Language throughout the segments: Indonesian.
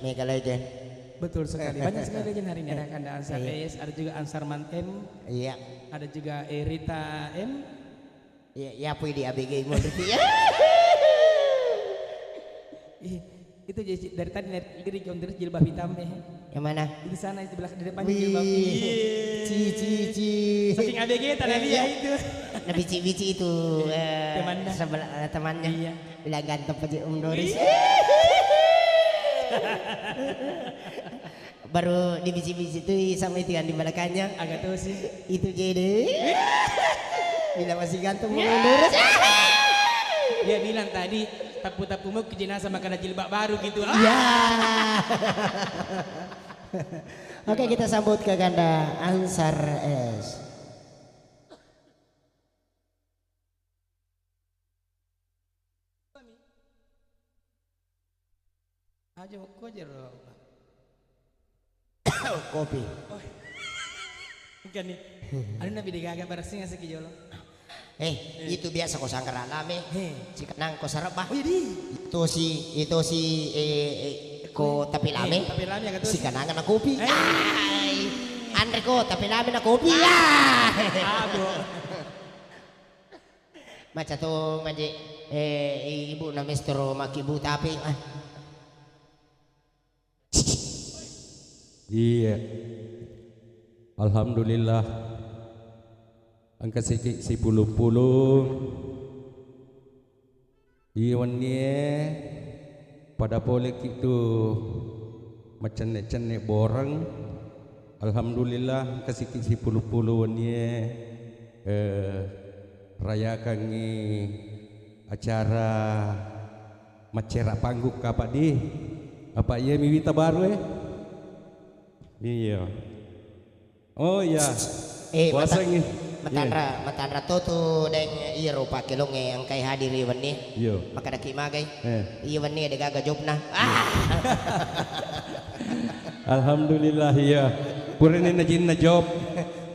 Mega Legend. Betul sekali. Banyak sekali legend hari ini. Ada Kanda Ansar S, ada juga Ansarman M. Iya. Ada juga Rita M. Iya, ya pui di ABG mau ya. Itu dari tadi lirik yang terus jilbab hitam Yang mana? Di sana itu belakang di depannya jilbab. Ci. Saking ABG tadi dia itu. Nah bici itu temannya. Sebelah temannya. Iya. Bilang ganteng aja Doris. Baru di bici-bici itu sama itu yang di belakangnya. Agak tahu sih. Itu jadi. Bila masih ganteng Doris. Dia bilang tadi tapu-tapu mau ke jenazah makan jilbab baru gitu. Ya. Oke, kita sambut ke Kanda Ansar S. Aja kok jero. Kopi. Oh. Bukan nih. Ada nabi digaga bersih ngasih ke jolo. Itu biasa kau sangkar alami. Si kenang kau sarap bah. Itu si ko tapi lame. Tapi lame agak si kanang na kopi. Andre ko tapi lame na kopi ya. Macam tu maji ibu na mestro makibu tapi Iya. Alhamdulillah. Angka sikit si puluh-puluh. Iwannya pada polek itu macam cenek borang. Alhamdulillah angka sikit si puluh-puluh wanie rayakan ni acara macera pangguk apa di apa iya miwita baru Iya. Oh iya. Puasa ini. Matandra toto deng iya rupa kilonge ang kay hadir iwan ni. Iya. Maka nakimagay. Iwan ni ada gagajob na. Alhamdulillah iya. Purani na jin na job.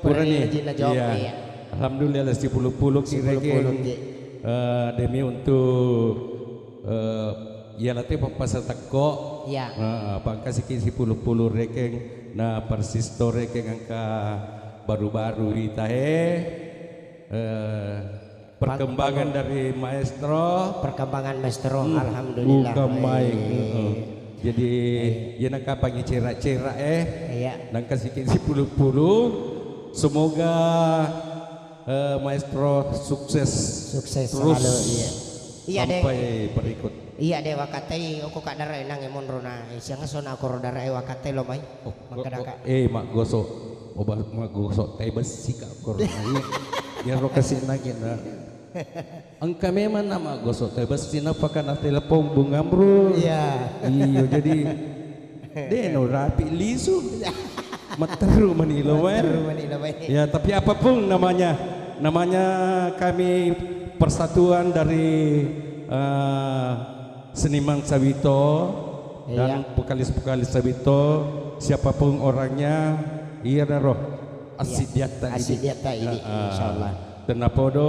Purani. Iya. Alhamdulillah si puluh-puluh kireke. Demi untuk ya latih papasa teko. Iya. Pangka si puluh-puluh rekeng. Nah persisto rekeng angka baru-baru kita perkembangan dari maestro. Perkembangan maestro alhamdulillah. Jadi ya nak panggil cerak-cerak nang kasih si puluh-puluh. Semoga maestro sukses terus selalu, iya. Sampai berikut. Iya dewa katai aku kak darai nang emon rona siang sona aku darai wakatai lo mai. Mak gosok mak gosok teh besi kak korona ya rokasi lagi na. Angka memang nama gosok teh besi na pakai telepon bunga bro. Iya jadi deno rapi lisu materu manilo ya tapi apapun namanya kami persatuan dari seniman Sawito dan vokalis Sawito siapapun orangnya iya roh asidiata ini insyaallah tenapodo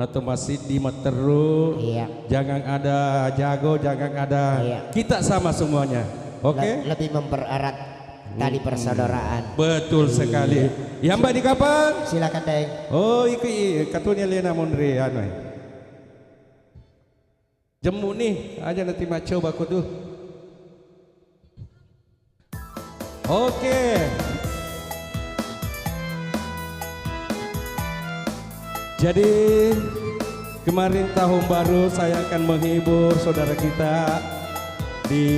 nato masjid di materu jangan ada jago jangan ada kita sama semuanya oke? Lebih mempererat tali persaudaraan betul sekali ya mbak di kapan silakan deh katunya Lena Mondre jemu nih aja nanti coba aku tuh. Oke. Jadi kemarin tahun baru saya akan menghibur saudara kita di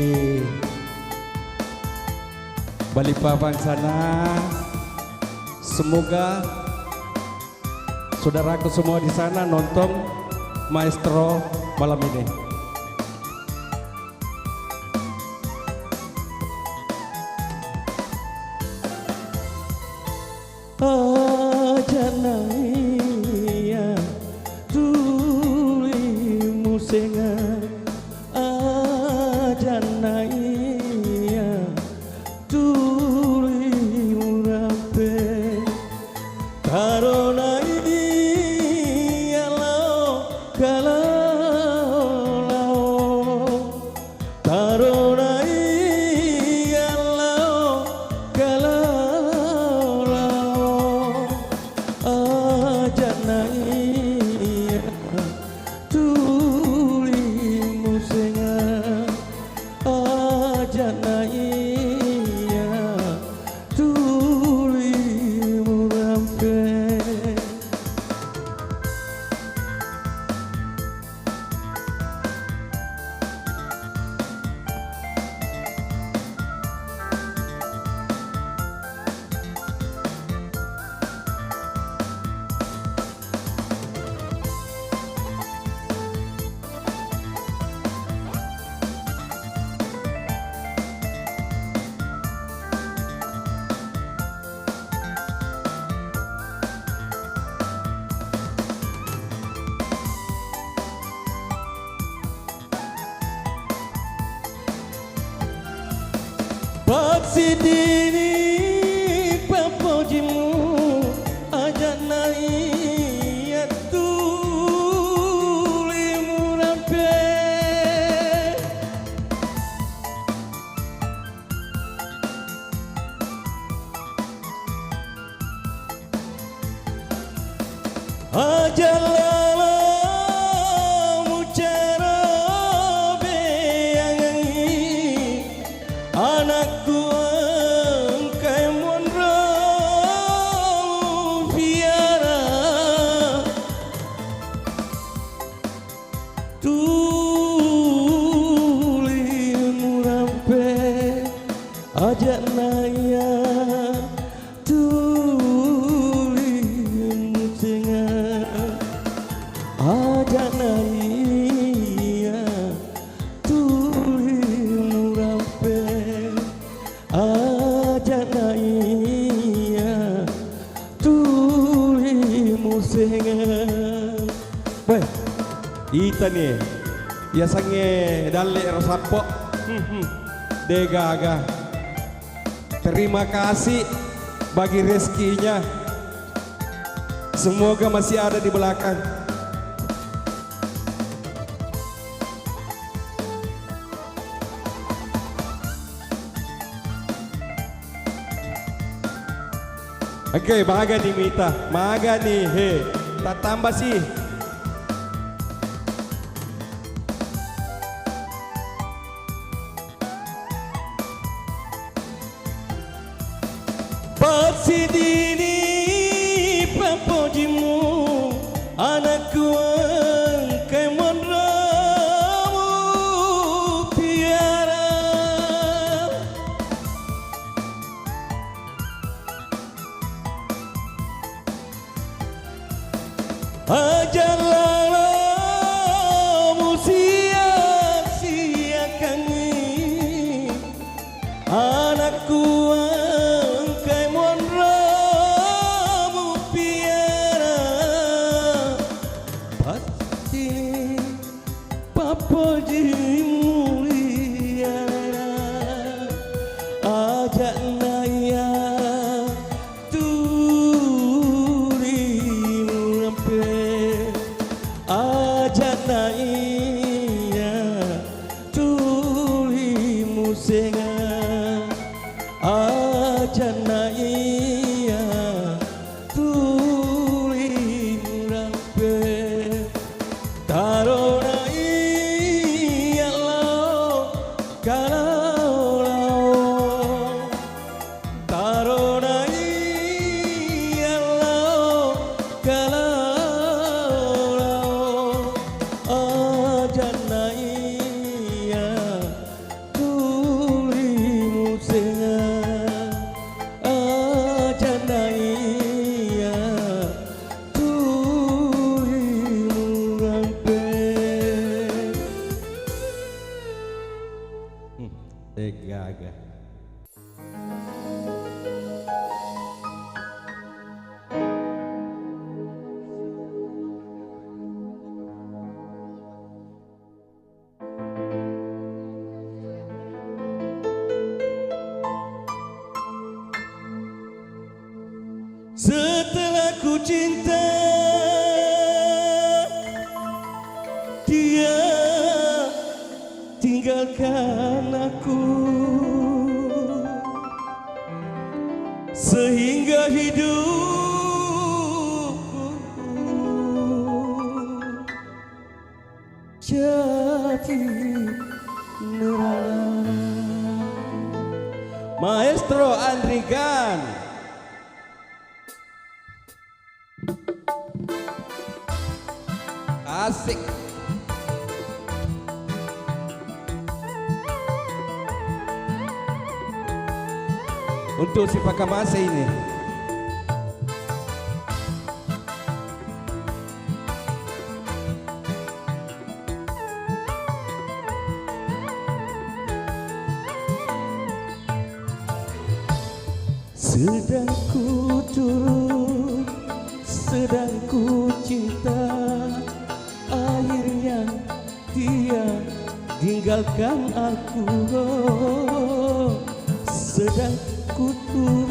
Balikpapan sana. Semoga saudaraku semua di sana nonton maestro malam ini. Ajanaya tulimu senga ajanaya tulimu rape taronai kalau Tarona Paksidini papojimu aja naik tulimu rampe aja lalamu cara beyangi anakku engkai mondramu biara tulimu rampe ajak naya tulimu tengah ajak naya tulimu rampe ajak naya tulimu tengah. Baik, ita nih ya sange dalle rosapo degaga. Terima kasih bagi rezekinya. Semoga masih ada di belakang. Oke, bahagia nih Mita, bahagia nih, he, tak tambah sih. Paksidini papojimu anakku engkai mondramu piara ajalah lamu sia-siakan anakku engkai mondramu piara pasti papojimu liara ajak naya tulimu rampe ajak naya tulimu sengah ajak naya tulimu rampe taruh naya lau kalau lau taruh naya lau kalau lau ajak naya tulimu sengah ajak naya tulimu rampe. Tegaga. Setelah ku cinta dia tinggalkan aku sehingga hidupku jadi neraka. Maestro Andrigan. Asik. Untuk si Pakamase ini. Sedang ku turut, sedang ku cinta, akhirnya dia tinggalkan aku. pengikutku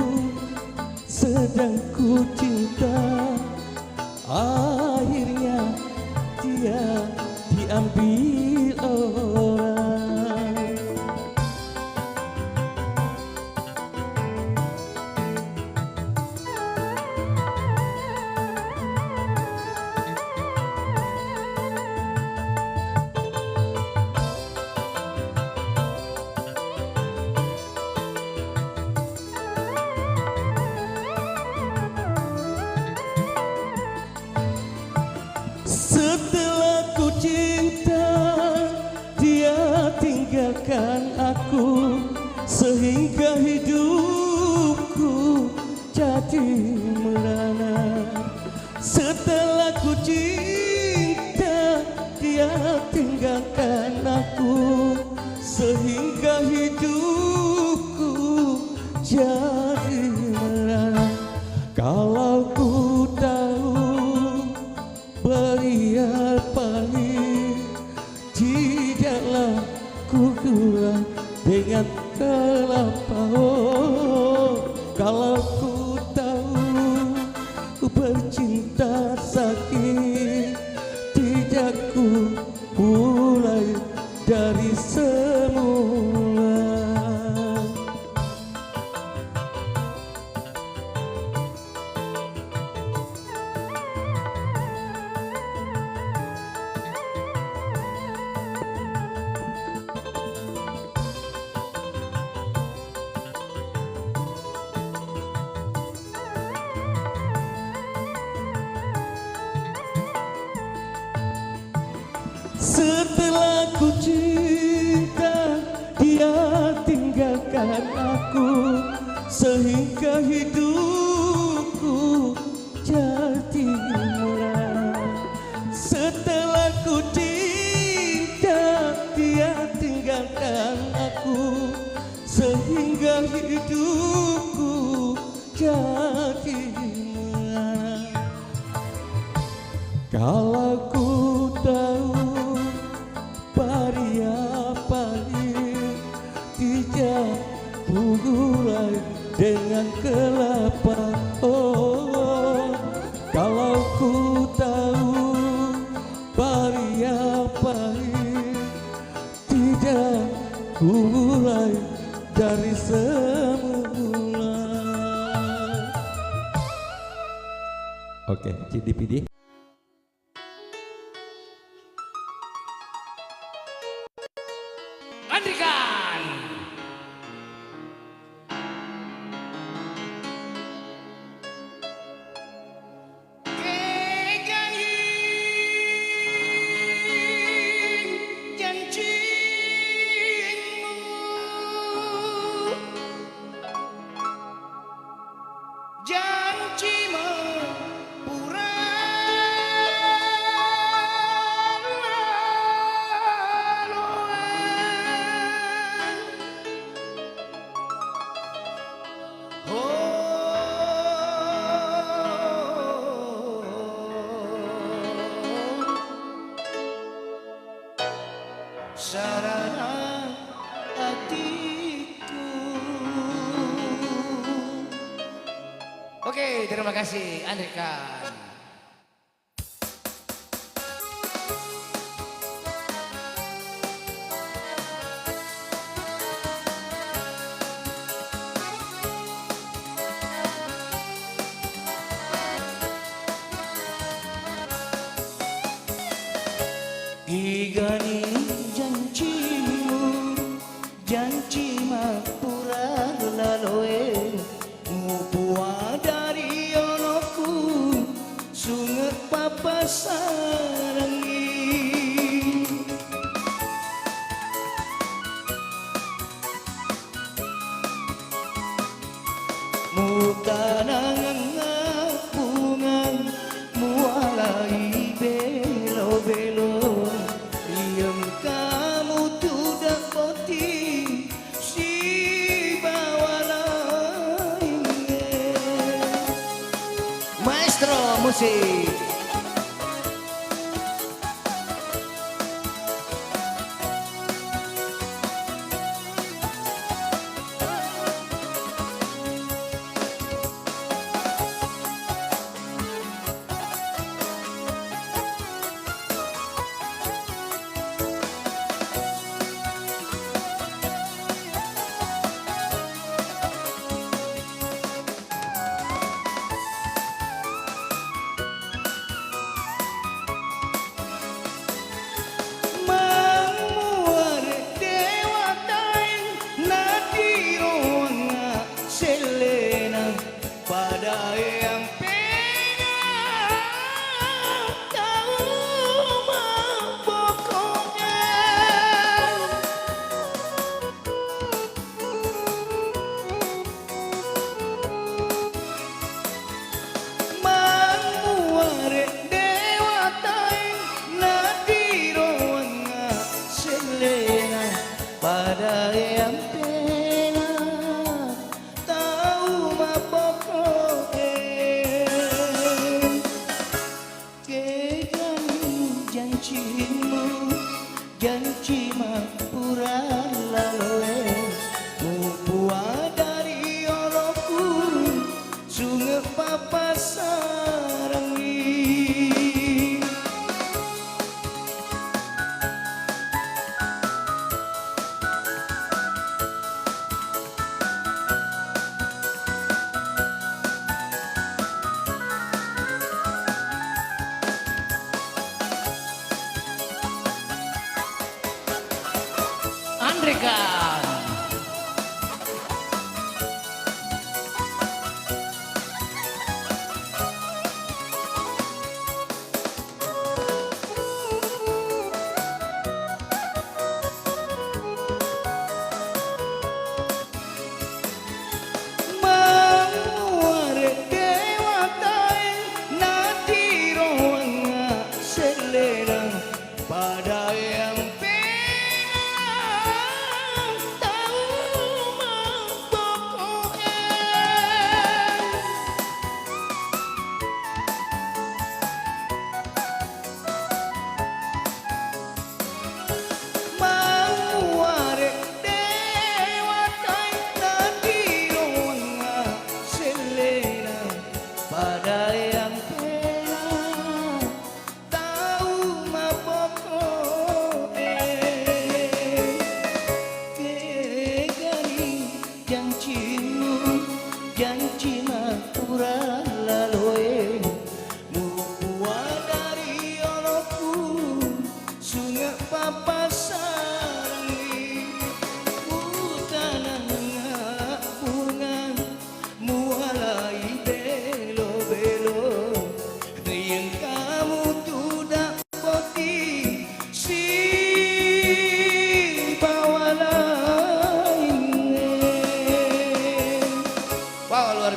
sedang ku cinta, akhirnya dia diambil orang. Setelah ku cinta, dia tinggalkan aku, sehingga hidupku jadi merana. Setelah ku cinta, dia tinggalkan aku, sehingga hidupku jadi merana. Kalau ku tahu beria pahit, tidaklah ku gurau dengan kelapa. Oh, kalau ku tahu bercinta sakit, tidak ku mulai dari semula. Setelah ku cinta, dia tinggalkan aku, sehingga hidupku jadi murah. Setelah ku cinta, dia tinggalkan aku, sehingga hidupku jadi murah. Kalau ku tahu paria pahit, tidak mulai dengan kelapa. Oh, kalau ku tahu paria pahit, tidak mulai dari semula. Oke, CDPD. Andrikan. Sarana hatiku. Oke, terima kasih Andrikan. Igani janjimu, janji mapura laloe, mupua dari onoku, sunget papa sarangi. Mutanangan ngapungan, mualai belo-belo. Yang kamu tidak poti si bawa lainnya. Maestro musik.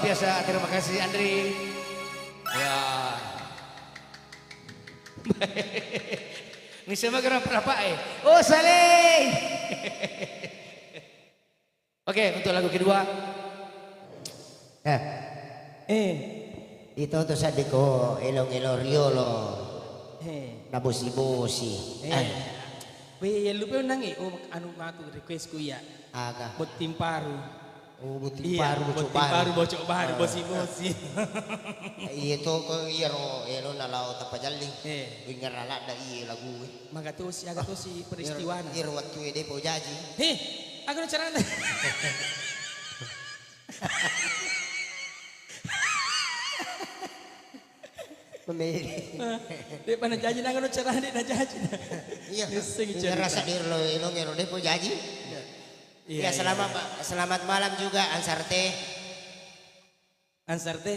biasa. Terima kasih Andri. Ya. Ini semua gerak berapa Oh saling. Oke, untuk lagu kedua. Itu tuh sadiko elong-elong riolo. Nabosi-bosi. Weh, ya lupa nang anu matu request ku ya. Aga. Buat tim paru. Oh, buti Iya, paru buat bocok tim paru baru. bocok baru bosi-bosi. Itu ko iro nalau tapajalli. Eh. Ngerala da iya lagu. Agak tuh si peristiwa na. Iro waktu ide po jaji. Heh, aku nu cara Memilih. Dia pana jaji na nu cara dia na jaji. Iya. Sing cerita. Ngerasa diro iro de po jaji. Iya, Ya selamat malam juga Ansarte. Ansar teh.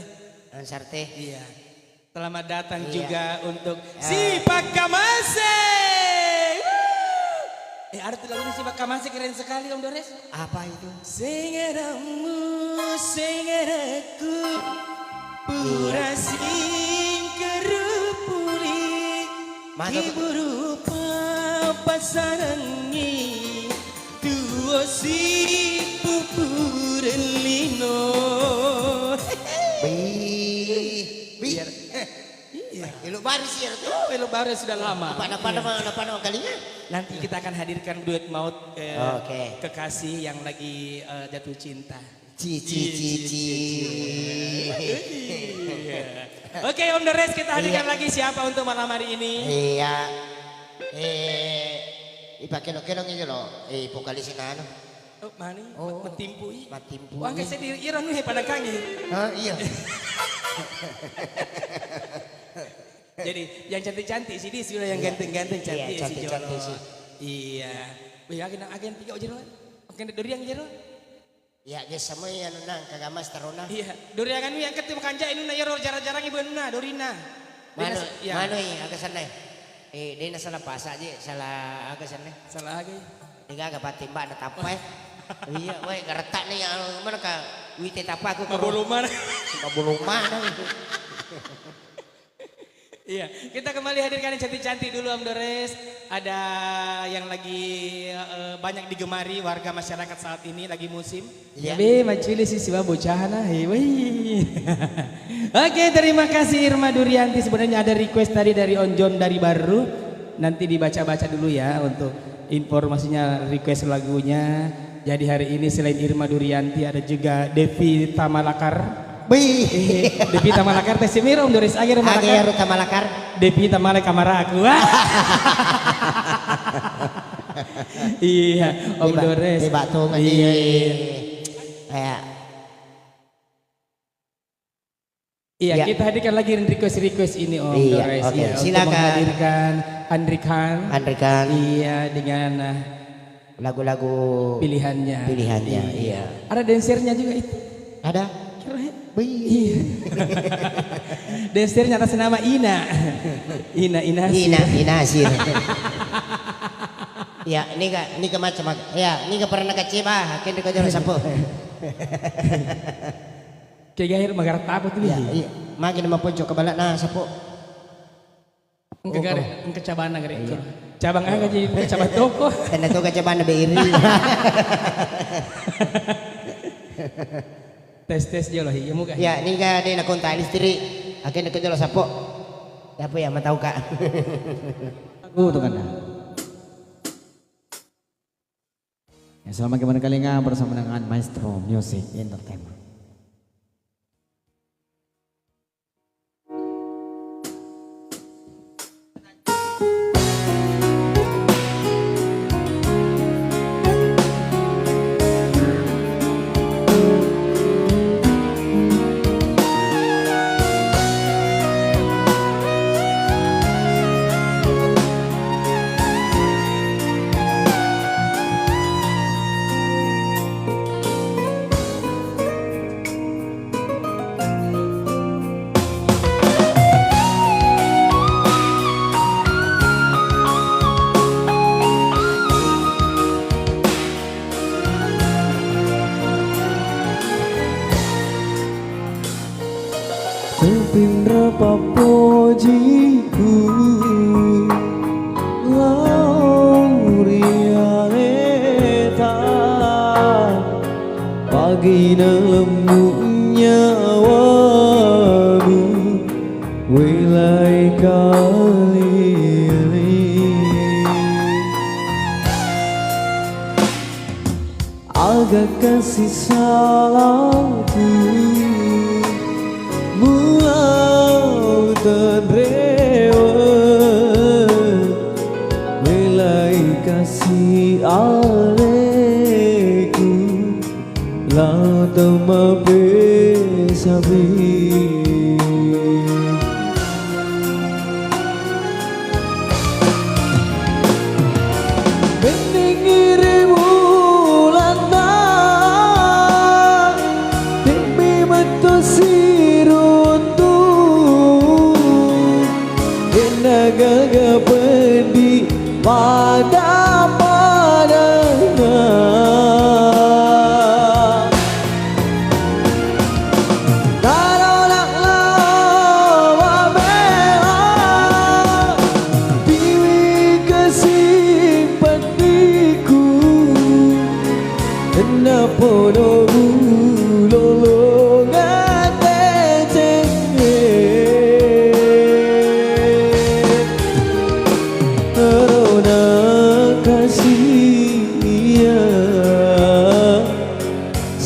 Ansarte. Iya. Selamat datang Iya. juga untuk si Pak Kamase. Arti lagunya si Pak Kamase keren sekali Om Dores. Apa itu? Singeramu, singeraku, pura sing kerupuli, kiburu papasarangi, tuo si pupuren lino. Biar. Iya. Lu baru sih ya. Oh, Elo baru sudah lama. Apa kalinya? Nanti kita akan hadirkan duet maut Oke. kekasih yang lagi jatuh cinta. Cici. Iya. Oke Om Dores, kita hadirkan lagi siapa untuk malam hari ini? Iya. Ipakinok-kinok itu loh. Vokalisnya na ano. Oh, mana? Oh. Matimpui. Matimpui. Wah, kasi di iron nih pada kangi. Hah, iya. Jadi yang cantik-cantik sih dia sudah yang ganteng-ganteng cantik Iya, cantik-cantik Jolo. sih. Iya. Wih, agen tiga jero. Oke, dori yang jero. Ya, guys, semua yang nang kagamas taruna. Iya. Dori yang anu yang ketemu kanja ini na jero jarang-jarang ibu na dorina. Mano, Iya. mano agak sana. Dia na salah pas aja, salah agak sana. Salah lagi. Dia agak patimba na tapai. Iya, woi, geretak nih yang mana ka wite tapa aku Mabuluman. Mabuluman. Iya, kita kembali hadirkan yang cantik-cantik dulu Om Dores. Ada yang lagi banyak digemari warga masyarakat saat ini lagi musim. Iya. Be, maculi sih siwa bocahan ah. Oke, terima kasih Irma Durianti. Sebenarnya ada request tadi dari Onjon dari Baru. Nanti dibaca-baca dulu ya untuk informasinya request lagunya. Jadi hari ini selain Irma Durianti ada juga Devi Tamalakar. Devi Tamalakar teh simiro Om Doris akhir Agar Tamalakar. Devi Tamalak kamar aku. Iya, Om Dores. Di batu Iya. Kayak Iya, Ya. kita hadirkan lagi request ini Om Iya, Dores. oke. Iya, untuk Silakan. menghadirkan Andri Khan. Andri Khan. Iya, dengan lagu-lagu pilihannya. iya. Ada dancernya juga itu. Ada? Keren. Wih. Iya. Dancernya atas nama Ina. Inasir. Inasir. Ya, ini ke macam. Ya, ini ke pernah kecewa, akhirnya kau jalan sapu. Kayak gahir magar tapot tuh. Iya, iya. Makin nama pojok kebalak nah sapu. Engke gare, engke cabana gare. Cabang aga jadi cabang toko. Dan itu kecewa na beiri. Tes aja loh, iya muka. Ya, ini ka di nakunta listri. Akhirnya kau jalan sapu. Apa ya, matau ka. Aku tuh kan. Ya, selamat kembali kali bersama dengan Maestro Music Entertainment. papojiku Laurialeta pagi lembutnya awamu Wilai kali agak kasih salahku mulau terrewet Wilai kasih aleku lau temabe sabi Gaga pendi pada padanya kalau nak lawa bela Dewi kesimpan diku kenapa dobu lolongan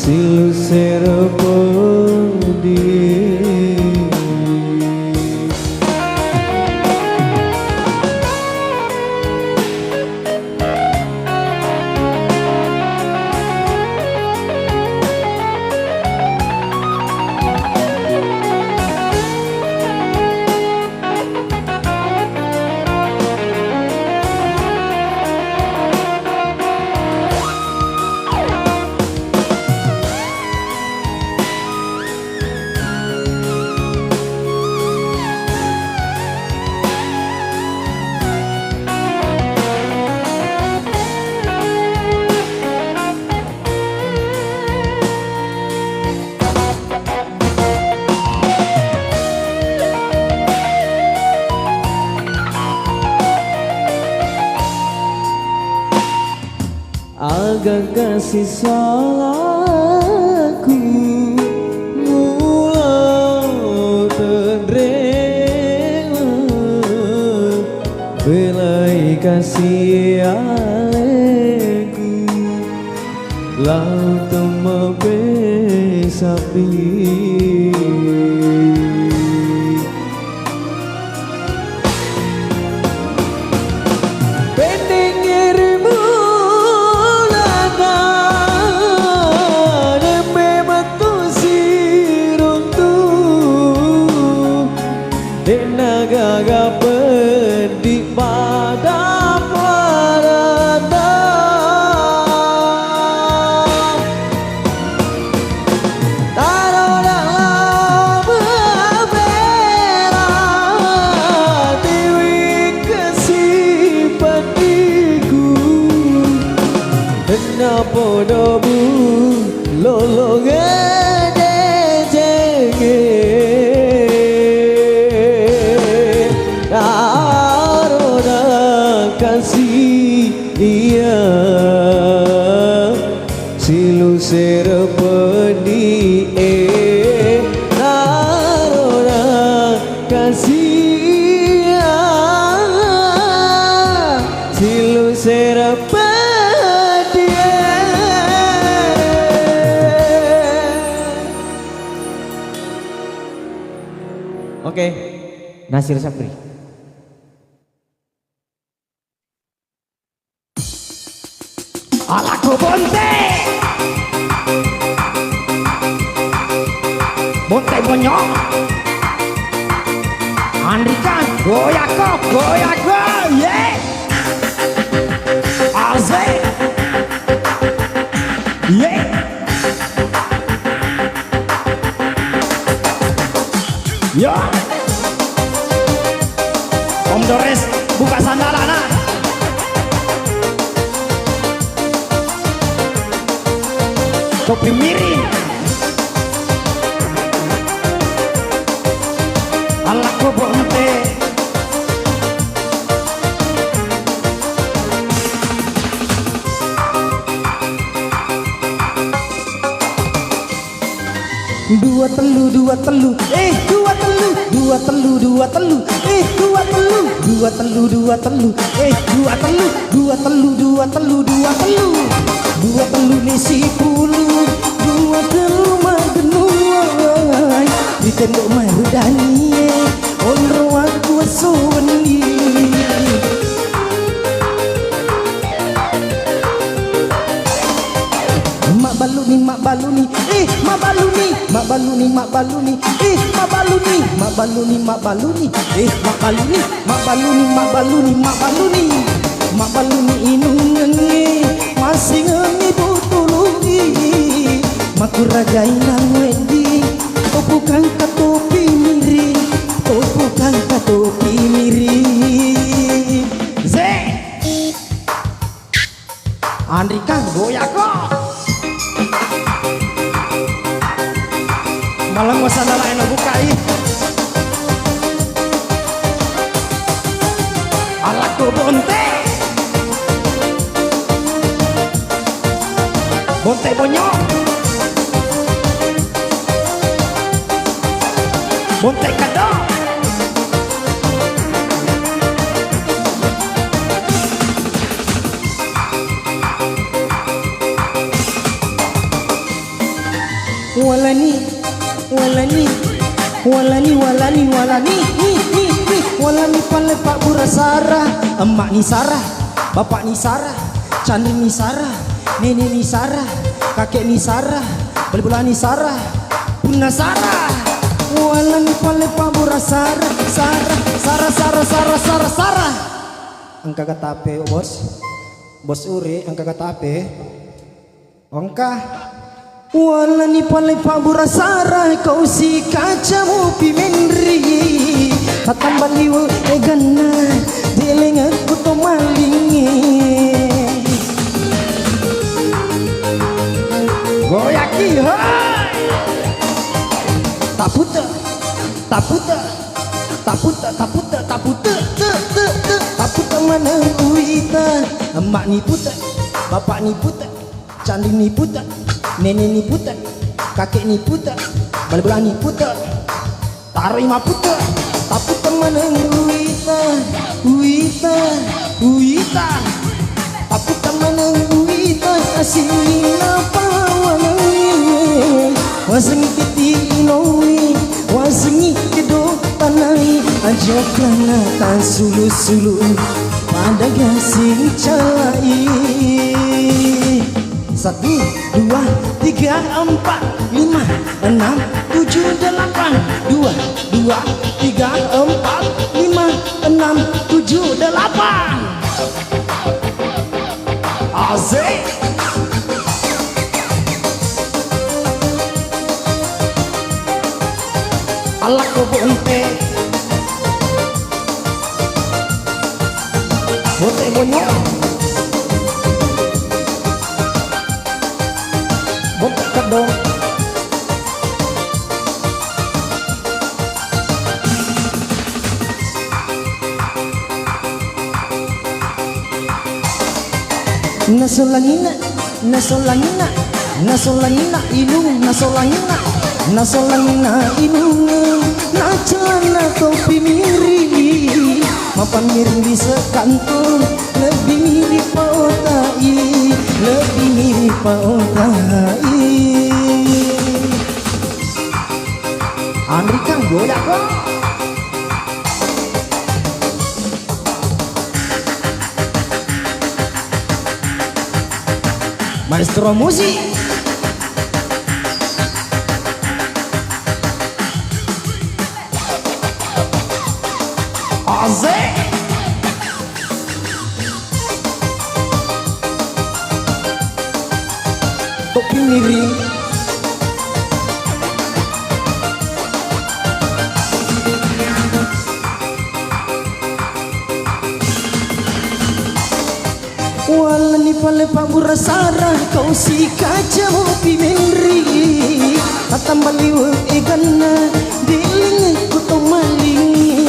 silu serapodi agak kasih salahku mulau terrewet belai kasih aleku lau temabe sapi Gaga pendi pada padanya taruh lama bela Dewi kesimpan diku kenapa dobu lolongan jenge kasih dia silu serapedi narona kasih silu serapedi Oke, Nasir Sapri. Alaku bonte bonte bonyok Andrikan goyako yeah Aze yeah yo Om Dores buka sandalana topi miring ko bonte. Dua telu, dua telu, dua telu, dua telu, dua telu, dua telu, dua telu, dua telu, dua telu, dua telu, dua telu, dua telu, dua telu ni si pulu, dua telu magenuai, di tembok marudani, onro aku soni. Mak baluni, mak baluni, mak baluni, mak baluni, mak baluni, mak baluni, mak baluni, mak baluni, mak baluni, mak baluni, mak baluni, mak baluni, mak baluni inungange masih ngangi butulungi makuragai nang wendi topukan katopi miring, topukan katopi miring. Ze Andri Kang goyako malam wasana lain bukai ala ko bonte bonte bonyok bonte kadok walani walani walani walani walani walani pale Pak Burasara, emak ni Sarah, bapak ni Sarah, Chandri ni Sarah, nenek ni Sarah, kakek ni Sarah, beli-bela ni Sarah, Bunda Sarah. Walani pale Pak Burasara, Sarah, Sarah, Sarah, Sarah, Sarah, Sarah. Angka katape bos, bos ure angka katape, angka. Walani pale Pak Burasara kau si kaca mupi menri hatam baliwo egana delengan kuto malingi goyaki hai taputa taputa taputa taputa taputa taputa mana uita emak ni puta bapak ni puta candi ni puta nenek ni puta, kakek ni puta, bal-bala ni puta, taruh ima puta, tapi teman yang uita, uita, uita, tapi teman yang uita, asin apa wangi, wasengi kiti inoi, wasengi kedo tanai, ajak lana tan sulu-sulu, pada gasing calai. 1, 2, 3, 4, 5, 6, 7, 8 2, 2, 3, 4, 5, 6, 7, 8 Asik ala ko bonte bonte bonyok bonte kadong nasolangina nasolangina nasolangina ilung nasolangina nasolangina ilung nacelana topi mirip mapan miring di sekantung lebih mirip pautai lebih mirip pautai Andri Kang goyak kok maestro musik Azek topi miring walani pale Pak Burasara kau si kaca mopi menri atam baliwa egana deling kuto maling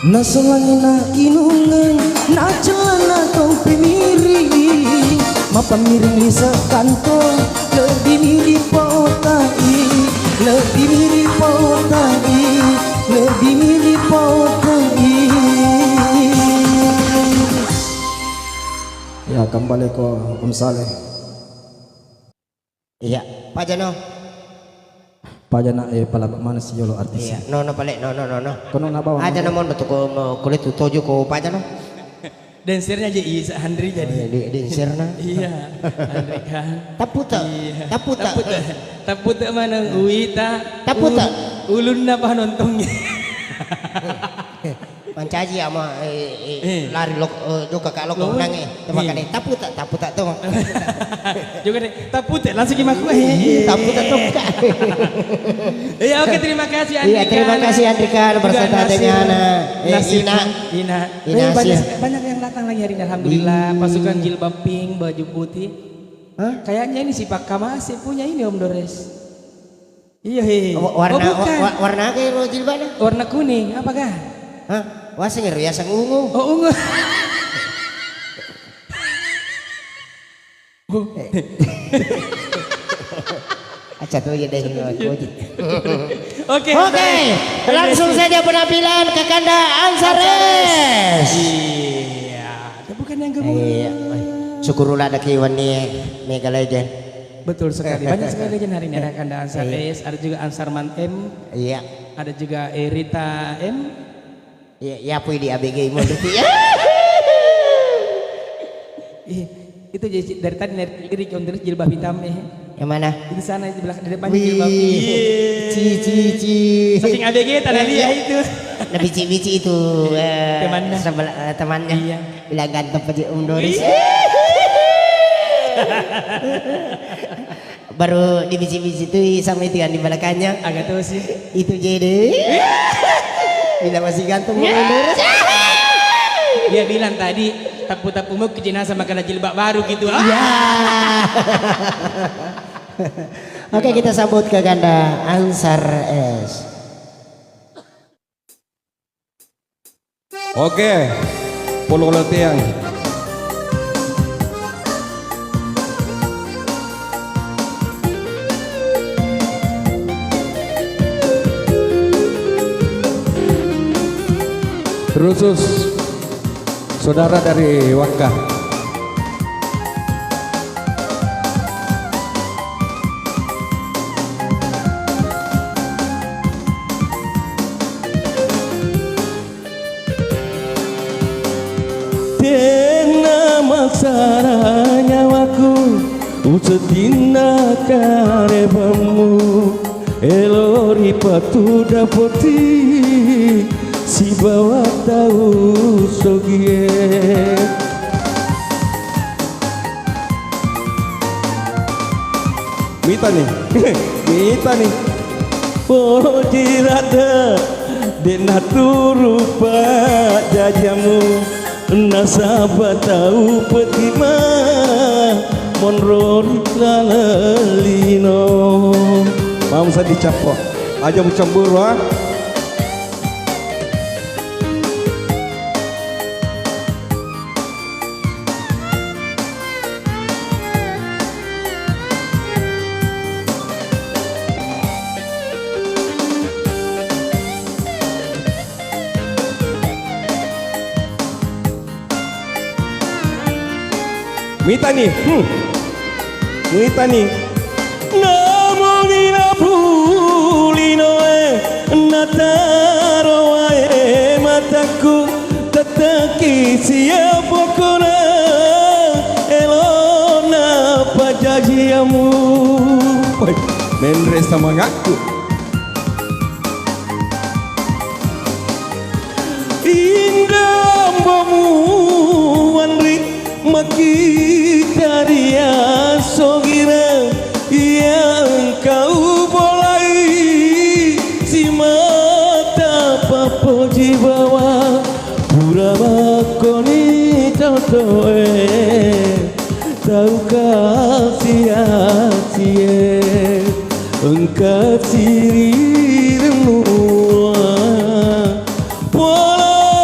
Na solangi na inungan na celana kau pemiri mapamiring sa kantong lebih mirip potai lebih mirip potai lebih mirip potai. Ya kembali ke Om Saleh. Iya, Pak Jano. Pak Jana pala mana si Yolo artis. Iya, no balik no. Kono na bawa. Aja namon betul ko kulit tujuh ko Pak Jano. Dancernya aja Isa Handri jadi. Di serna. Iya, Handri kan. Taputa. Iya. Taputa. Taputa mana uita. Taputa. Ulun na pa nontongnya. Pancaji ama lari juga kak loko nang temakan taputa tuh. Juga deh, taputa langsung gimaku. Taputa tuh. Iya, oke, terima kasih Andrika. Iya, terima kasih Andrika beserta dengan Ina. Nasir. Banyak yang datang lagi hari ini, alhamdulillah. Pasukan jilbab pink, baju putih. Hah? Kayaknya ini si Pak Kamasi punya ini Om Dores. Iya, Warna kayak lo jilbabnya? Warna kuning, apakah? Hah? Wah, sengir ya sang ungu. Oh, ungu. Aca tuh ya deh. Oke, langsung saja penampilan Kakanda Ansares. Iya, itu bukan yang gemuruh. Iya, syukurullah ada kiwan nih Mega Legend. Betul sekali, banyak sekali legend hari ini. Ada Kakanda Ansares, ada juga Ansarman M, Iya, ada juga Erita M. ya pui di ABG mau ya. Itu dari tadi lirik Om Dores jilbab hitam Yang mana? di sana di belakang di depannya jilbab. Ci. Saking ABG tanda lihat itu. Nah bici itu Temannya. temannya. Iya. Bilang ganteng Pak Om Doris. Baru di bici-bici itu sama itu kan di belakangnya. Agak tahu sih. Itu jadi. Bila masih ganteng Om Doris. Dia bilang tadi tapu-tapu mau ke jenazah makan jilbab baru gitu. Ya. Oke, kita sambut ke Kakanda Ansar S. Oke, pulau latihan. Khusus saudara dari Wangkah. Tena maksara nyawaku usetina karebamu elori patu dapoti si bawa tahu sogie Mita nih pojirada dena turupa jajamu nasabah tahu petima monrori lalino mau saya dicapok aja mau cemburu ha. Mita nih namun inapulino nataro wae mataku teteki siapa kona elona pajajiamu menres sama ngaku indah bamu wanri maki dari sogira yang kau bolai si mata papo jibawa pura bakoni totoe tahu sia-sia engkau siri remua pola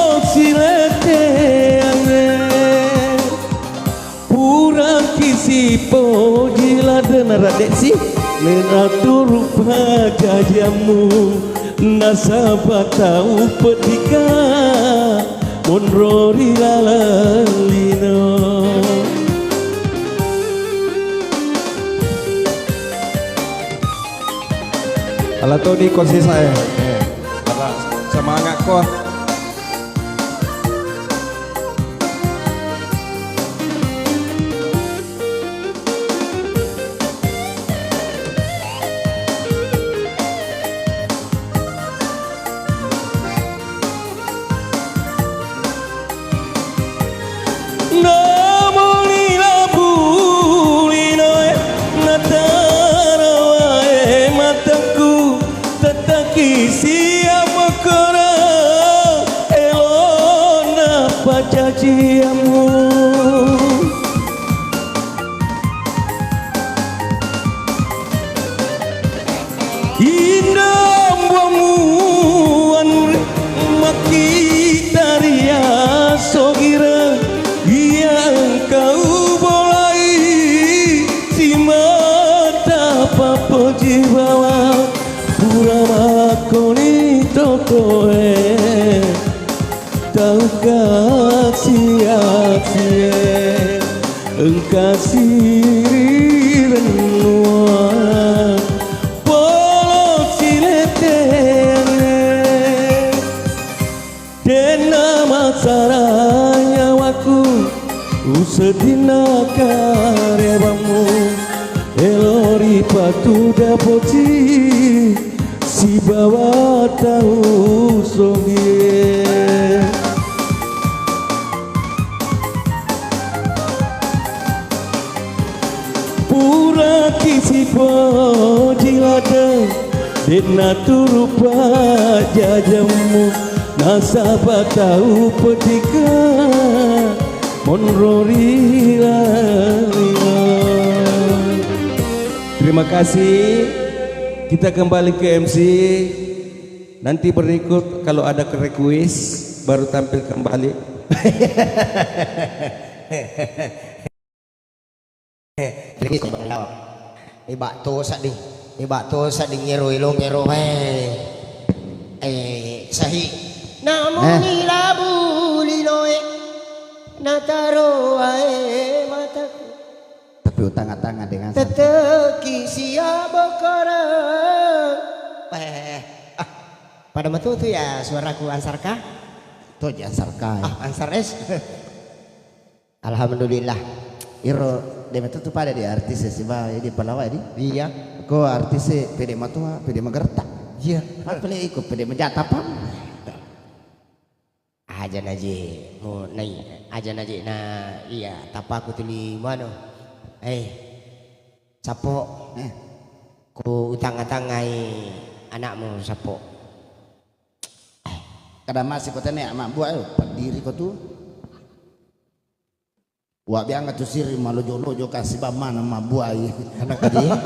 desi Lenatur rupa jajamu Nasabah tahu petika Monrori lalalino Alah tuh di kursi saya semangat kok. Caciamu indah buamuan maki taria sogira yang kau bolai si mata papa jiwa pura makoni tokoe tahu sia-sia engkau siri renua polos siletene dena masaranya waku usedina karebamu elori patu dapoci si bawa tahu sogie pura kisi pojilada dena turupa jajamu nasabah tahu petika monrori lalina. Terima kasih. Kita kembali ke MC. Nanti berikut kalau ada request baru tampil kembali. Iba to sa ding ngero sahi namun nilabu liloe nataro mataku tapi utang-atang dengan teteki siapa korang pada metu tuh ya suaraku ansarkah tuh jasarka ansar es alhamdulillah iro demetu tuh pada di artis sih bah di Palawa di iya ko artis pede matua pede magerta iya apa le ikut pede menjatapam aja naji mau naik aja naji nah iya tapaku tuli mano sapo ku utang-atangai anakmu sapo kada masih kota nek mak buat diri ko tuh wa biang tu siri malojo-lojo kasih bamana ma buai anak dia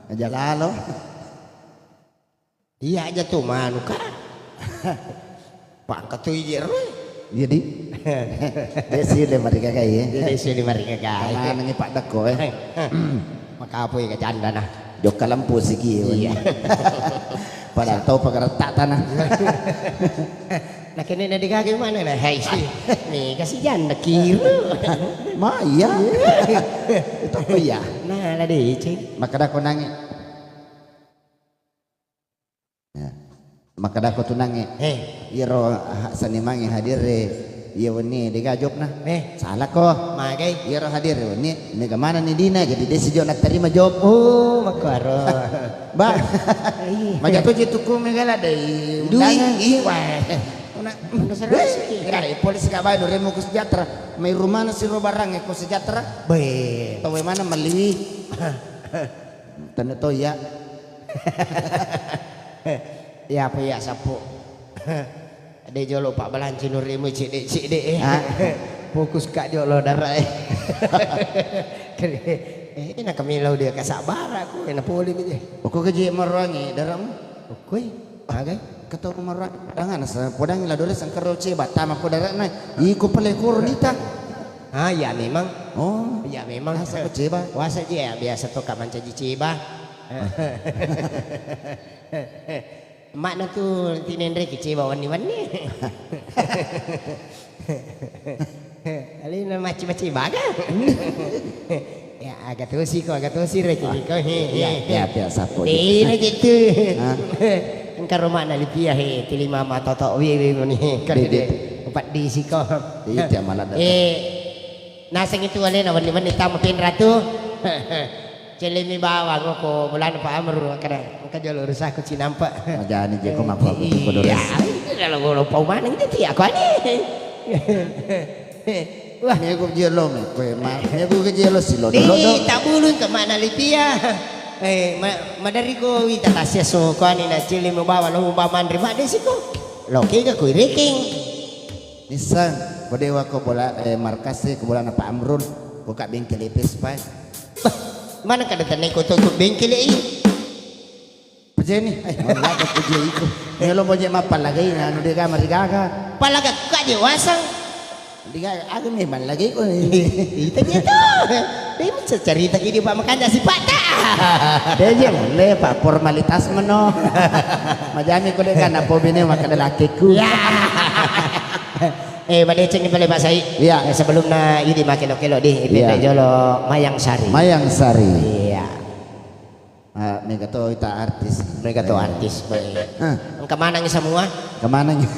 aja lalo iya aja tuh manu kan pak ketuijer jadi desi le mari kakak ya jadi sini mari kakak karena nangi pak dako maka apa ya kecanda nah jok kalampu siki iya padahal tahu pagarata tanah nah kini di kaki mana nah hai sih nih kasih janda kiri ma iya itu apa ya nah lah deh cing maka dako nangi maka dako tu nangi iro sanimangi hadir iya wani digajok nah salah ko makai iro hadir wani mega mana ni dina jadi dia sejauh nak terima job oh makaro ba majatuh jitu ku megala dari undangan iya polisi ka ba dore mo ko sejahtera may rumah na si robarang ko sejahtera be tawe mana maliwi tanda to ya ya apa ya sapo ade jolo pak balanci nurimu cik fokus kak jolo darah enak kamilau dia kasabar aku enak poli aja aku keji marangi daramu okey agak kata marang dangan sa podang la dore sang karo ce batam aku darana iko pale ko rodita Ah ya memang. Oh, Ya memang. asa ko ciba. Wasa dia biasa to kaman caji ciba. Mak na tu tinendre kiciba wani-wani. Alin maci-maci baga. Ya agak tosi reki ko Ya biasa po. Ini gitu. Ah. Engkau rumah na lipia he tilima ma toto wi ni kan Di. empat di siko. Iya malah datang. Nasang itu alin awan-awan ni tamu pin ratu. Celemi bawa ngoko bulan Pak Amr kada engka jolo rusak ku cinampa. Majani je ko mapa ko dores. Ya kalau lupa mana itu ti aku ani. Wah, ni ko jelo me ko ma. Ni ko jelo silo do. Tak bulun ke mana lipia. Madari ko wi tatasya so ko ani na celemi bawa lo baman rima de siko. Loki ka kuy reking. Nisan, bodewa ko bola markas ko bola na Pak Amrun. Buka bengkel ipis pa. Mana kada tanay ko to bengkel ini. Pajeni, wala ka puje iko. Ngelo mo je mapalagay na ano di ka marigaga. Palaga ka di wasang. Di ka agam ni malagay ko. Ita gitu. Dia macam cerita gini Pak makanya si Pak tak. Deje le Pak formalitas meno. Majani ko de kana po bine makadalaki ku. Ya. Badeceng ni Pak Sai. Iya. Sebelum na ini makin kilo di Iya. jolo Mayang Sari. Mayang Sari. Iya. Mereka tuh kita artis. Mereka tuh artis. Ah, Engkau manang semua. kemana nih?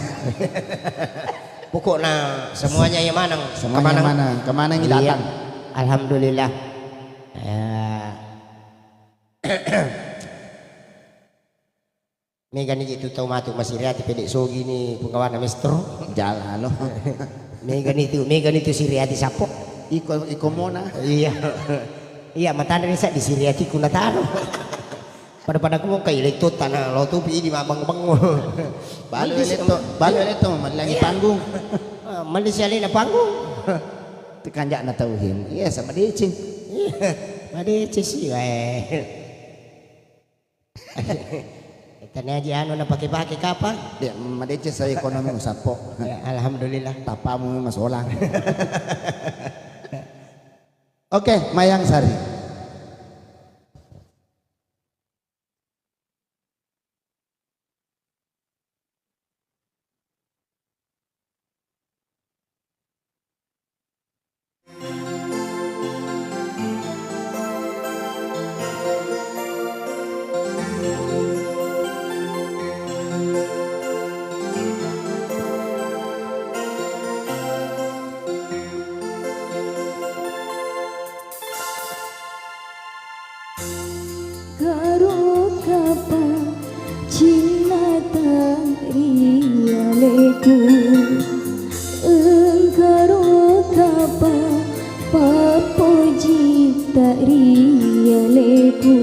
Pokoknya semuanya yang manang. Semuanya mana? Kemana yang datang? Alhamdulillah. Mega ni itu tahu matu masih riati pedek sogi ni pengawana mestro. Jalan lo. Mega ni tu si riati sapo. Iko mona. Iya. Iya mata dari saya di si riati kuna tano. Pada aku mau kayak itu tanah lo tuh di mabang-bang. Balo itu lagi panggung. Malaysia ni na panggung. Tekanjak na tauhim. Iya sama decing. Madece sih Tanya aja anu na pakai kapan? Dia madece saya ekonomi usapo. Ya, alhamdulillah. Tapamu mas olang. Oke, Mayang Sari. Karo kapa cinta rialeku engkaro kapa papoji rialeku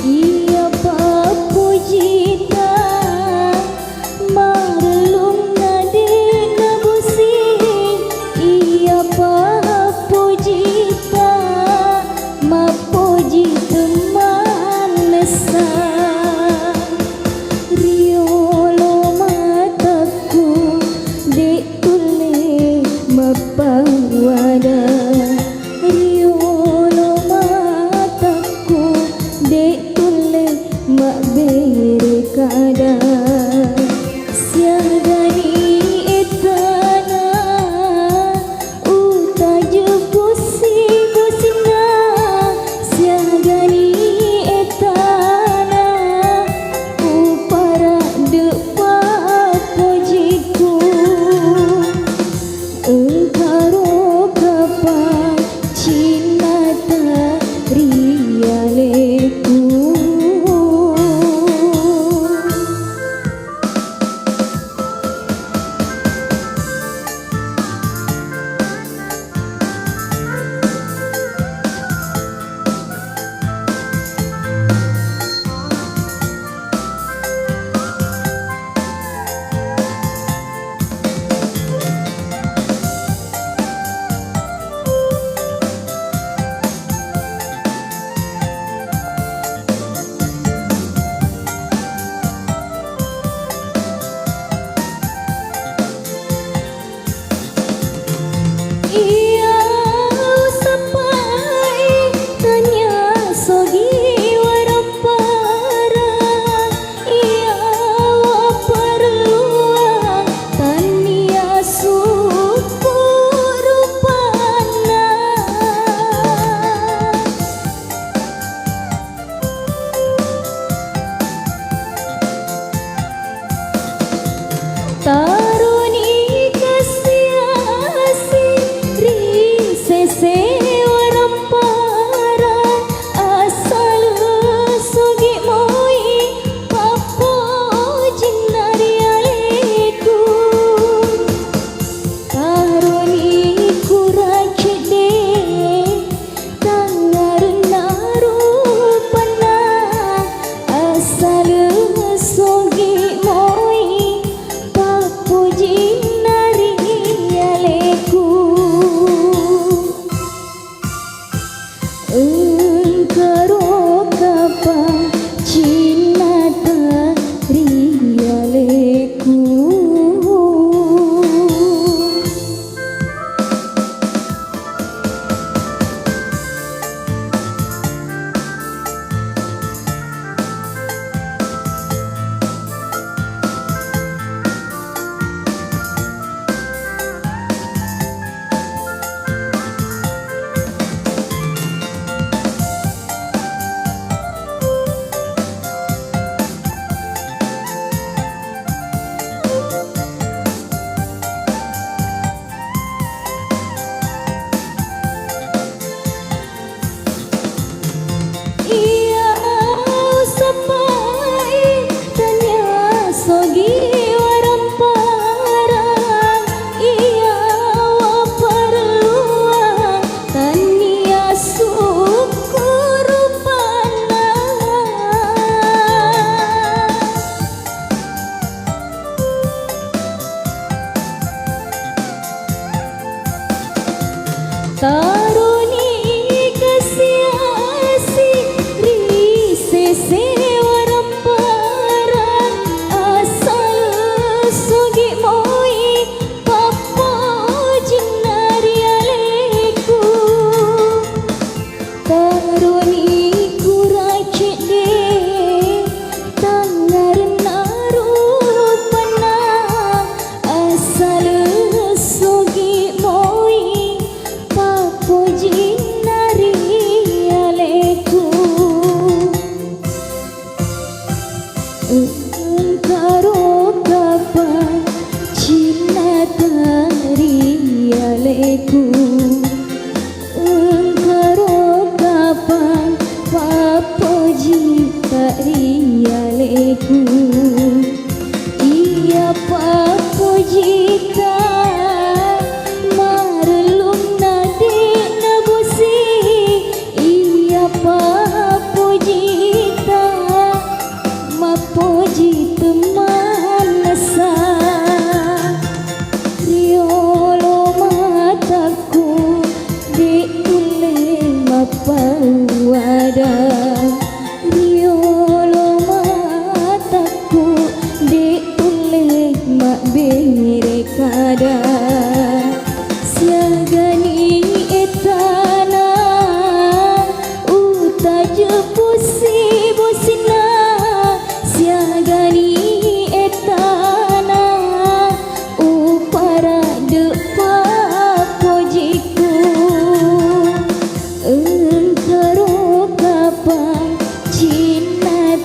iya papoji marlung nade nabusi iya papoji mapoji teman mesra riolo mataku dek tule mapawada riolo mataku dek tule mak berekada siagani etana utaju kusina siagani etana upara depa pojiku engkaro kapan cinta rialeku rialeku engkaro kapan papoji tak rialeku iya papoji tak marelum nade nabusi iya papoji tak mapoji teman nasa riolo mataku di ule mapawada riolo mataku di ule mabere kada siagani etana uta jepusi bosina siagani etana upara depa pojiku engkaro kapan cinta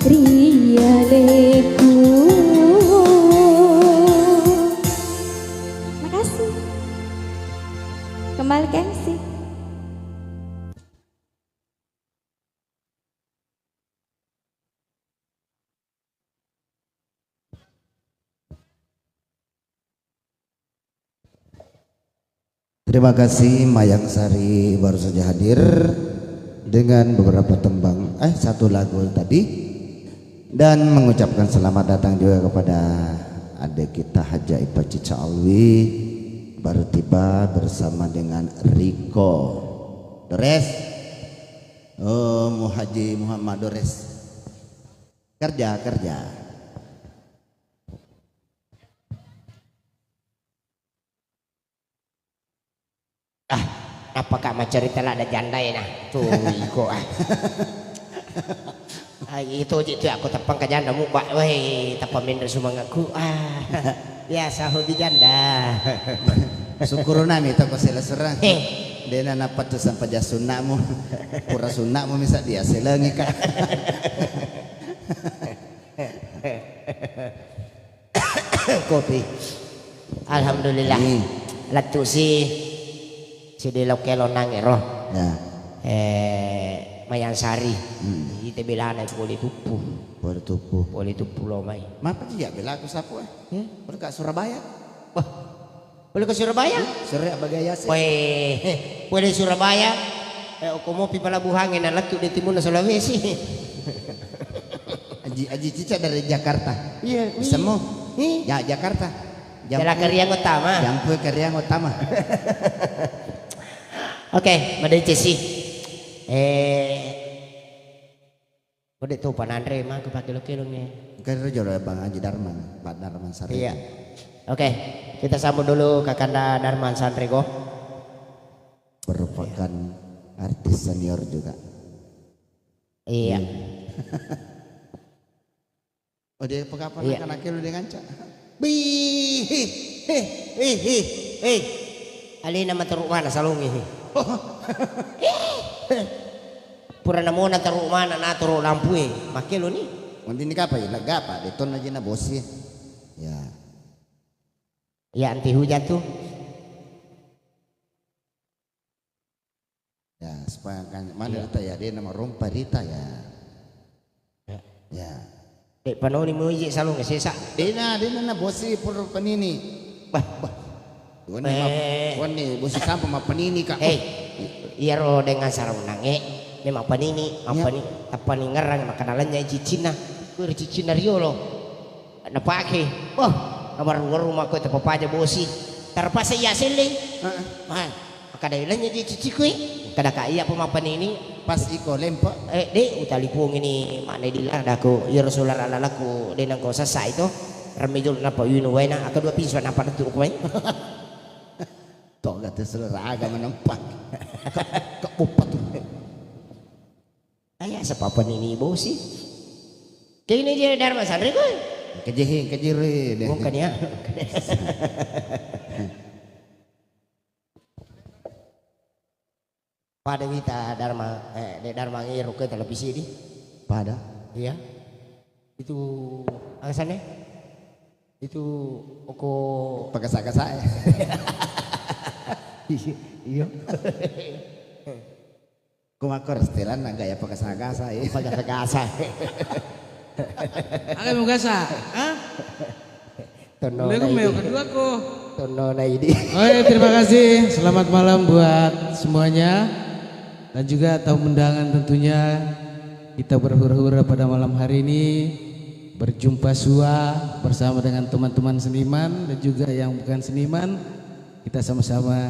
rialeku. Makasih. Kembali ke MC. Terima kasih Mayang Sari baru saja hadir dengan beberapa tembang satu lagu tadi dan mengucapkan selamat datang juga kepada adik kita Haja Ipa Cica Alwi baru tiba bersama dengan Riko Dores. Oh, Haji Muhammad Dores kerja. Apakah cerita lah ada janda ya nah tuh Iko itu aku tepang ke janda mubak weh tapa minder sumangaku biasa hobi janda syukur nami toko sila serang dena napat tu sampai jasunakmu pura sunakmu misa dia selengi ka kopi alhamdulillah latu si delok kelo nangero ya Mayang Sari ite belana boleh tupu boleh tupu lo mai mapa dia bela aku sapu boleh ke Surabaya wah boleh ke Surabaya Surya bagaya sih boleh Surabaya aku mau pi pelabuhan na latu di timur Sulawesi Aji Cica dari Jakarta iya bisa mau ya Jakarta Jalan Keriang Utama Jampu Keriang Utama Oke, Mbak Cesi. Udah tuh Pak Andre mah ke kilo nih. Kan jodoh Bang Haji Darman, Pak Darman Sari. Iya. Oke, kita sambut dulu Kakanda Darman Sandrego. Merupakan artis senior juga. Iya. Oh dia pekapan iya. Anak lu dengan cak. Alina materuk mana salungi. Pura namo na taruh mana na taruh lampu makelo ni. Nanti ini apa ya? Lega apa? Deton aja na bosi. Ya. Ya anti hujan tuh. Ya supaya kan mana Rita ya dia nama Rompa Rita ya. Ya. Dek panoni mo ije salung sesa. Dena na bosi pur panini. Bah. Wani bosi sampai ma panini kak. Iya ro dengan sarung nange. Ini mak panini, tapani ngarang makanalannya cicina. Gue cicina rio lo. Napake. Wah, kamar rumah ko tepa aja bosi. Terpas iya seling. Kada ilannya di cici kui. Kada kaya pemapan ini pas iko lempo. De utalipung ini mana dilang daku. Ya Rasulullah lalaku denang ko sasa itu. Ramidul napa yunu waina akadua piso napa tu ko Tok gak terserah agama nampak. Kak bupat tuh. Ayah sepapan ini bosi. Kayak ini dia Darman Sandri ko. Kejiri. Bukan ya. Pada kita Dharma ngiru ke televisi di. Pada. Iya. Itu alasannya. Itu oko pakai saya. Iya. Kumakor setelan gaya pekasa-kasa ya. Pagasa-gasa. Agak mau gasa, ah? Tono Boleh na meo ini. kedua ko. Tono na ini. Oke, terima kasih. Selamat malam buat semuanya. Dan juga tamu undangan tentunya. Kita berhura-hura pada malam hari ini. Berjumpa sua bersama dengan teman-teman seniman dan juga yang bukan seniman. Kita sama-sama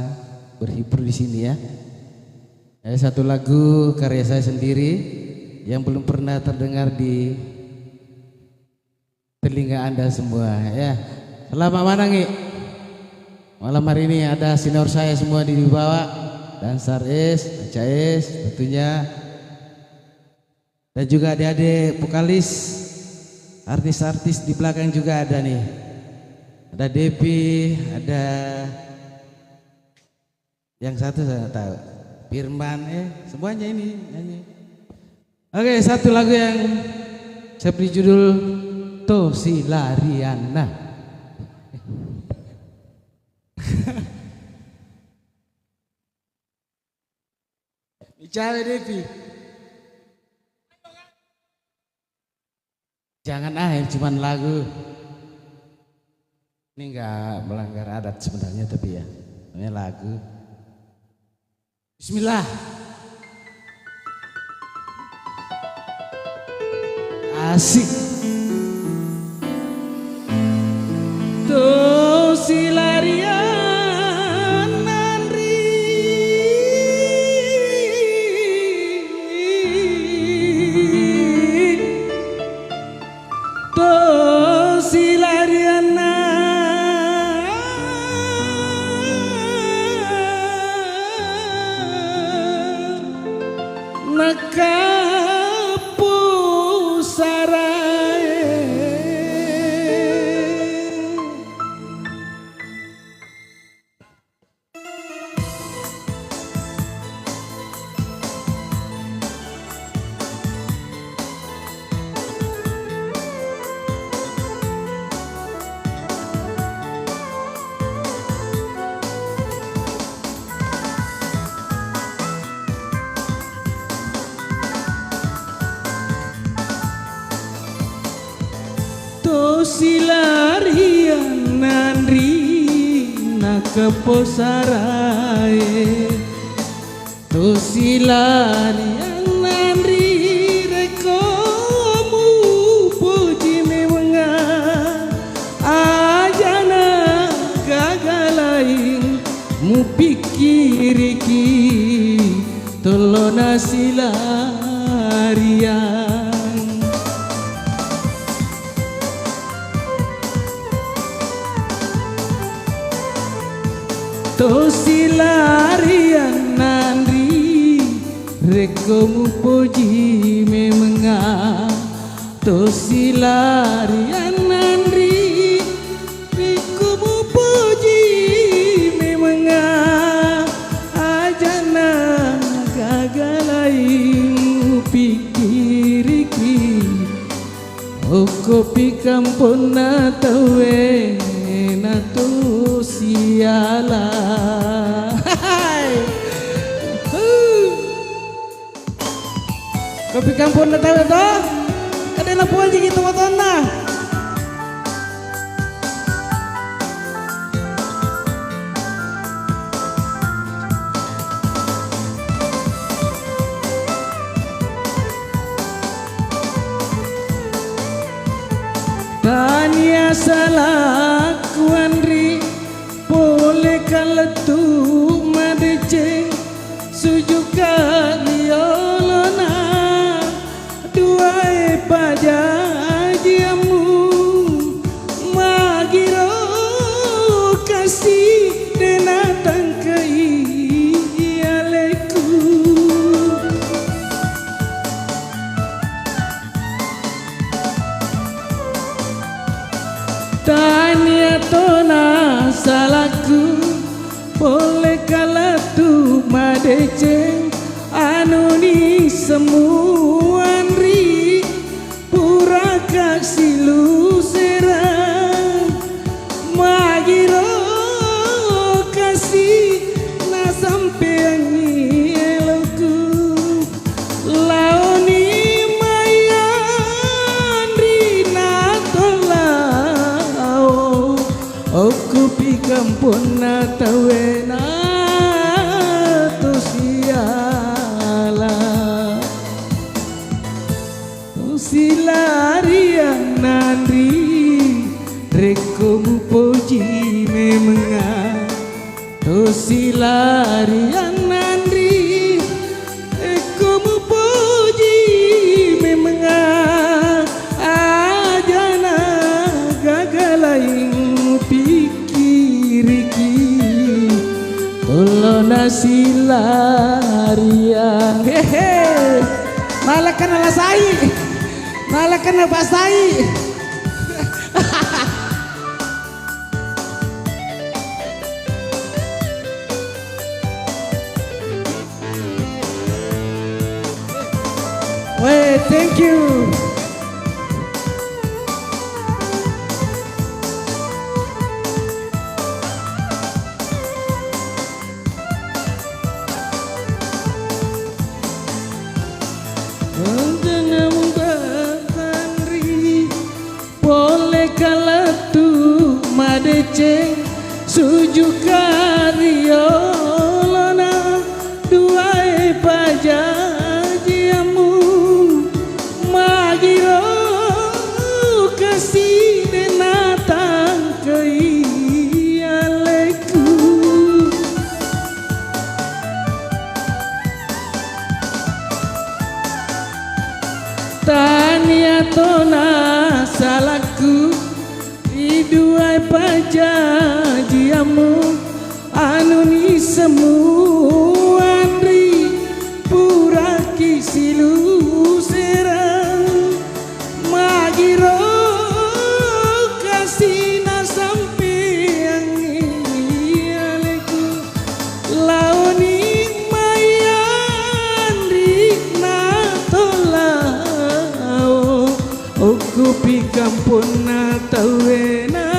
berhibur di sini ya. Satu lagu karya saya sendiri yang belum pernah terdengar di telinga Anda semua ya. Selamat mana Ngi? Malam hari ini ada senior saya semua di bawah dan Saris, Cais tentunya. Dan juga adik-adik vokalis, artis-artis di belakang juga ada nih. Ada Depi, ada yang satu saya tahu, Firman, semuanya ini nyanyi. Oke, satu lagu yang saya beri judul Tosilariana. Bicara Devi. Jangan cuman lagu. Ini enggak melanggar adat sebenarnya tapi ya, ini lagu. Bismillah. Asik. Tosilarian nandri Tosilarian nakapu sarae Tosilarian nandri nakaposarae Tosilarian nandri rekomu puji mewenga ajana gagalain mu pikiriki tolona silarian Tosilarian nandri rekomu puji memenga Tosilarian nandri rekomu puji memenga ajana gagalain pikiriki kopi kampung na tawe na tu siala kopi kampung na tawe to kada na po aja gitu matona tanya salah kuandri boleh kaletu madeceng sujuka liolona dua pajajiamu magiro kasih denatang ke ialeku tanya tona salahku boleh kalah tu madeceng anu ni semuan ri pura kaksilu serang magiro kasih pi kampung na tawena to siala silarian nandri rekom puji memenga to silarian nandri rekom puji memenga ajana gagalaing pikiriki tolona silarian hehe malah kena lasai malah kena basai. Wait, thank you. Madece sujukario lona duai pajajiamu magiro kasih denatang keialeku tania tona salahku duai pajajiamu anu ni semua andri pura kisilu serang magiro kasina sampeang aleku laoni mayandri na tolao oku pi kampung na tawena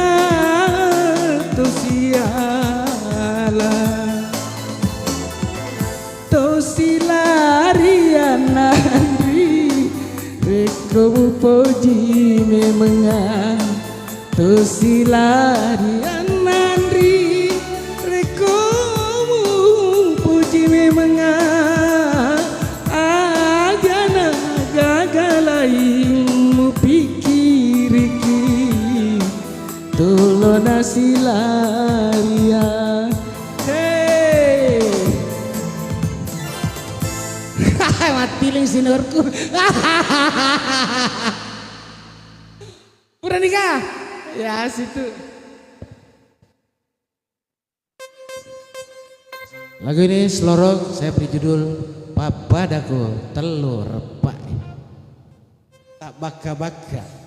tosilarian nandri rekomu puji memenga tosilarian nandri rekomu puji memenga ajana gagalaimu pikiriki tolona silarian. Hey, mati ling sinurku. Udah nikah? Ya situ. Lagu ini selorong saya beri judul Papadaku Telur Repak Tak Baka-Baka.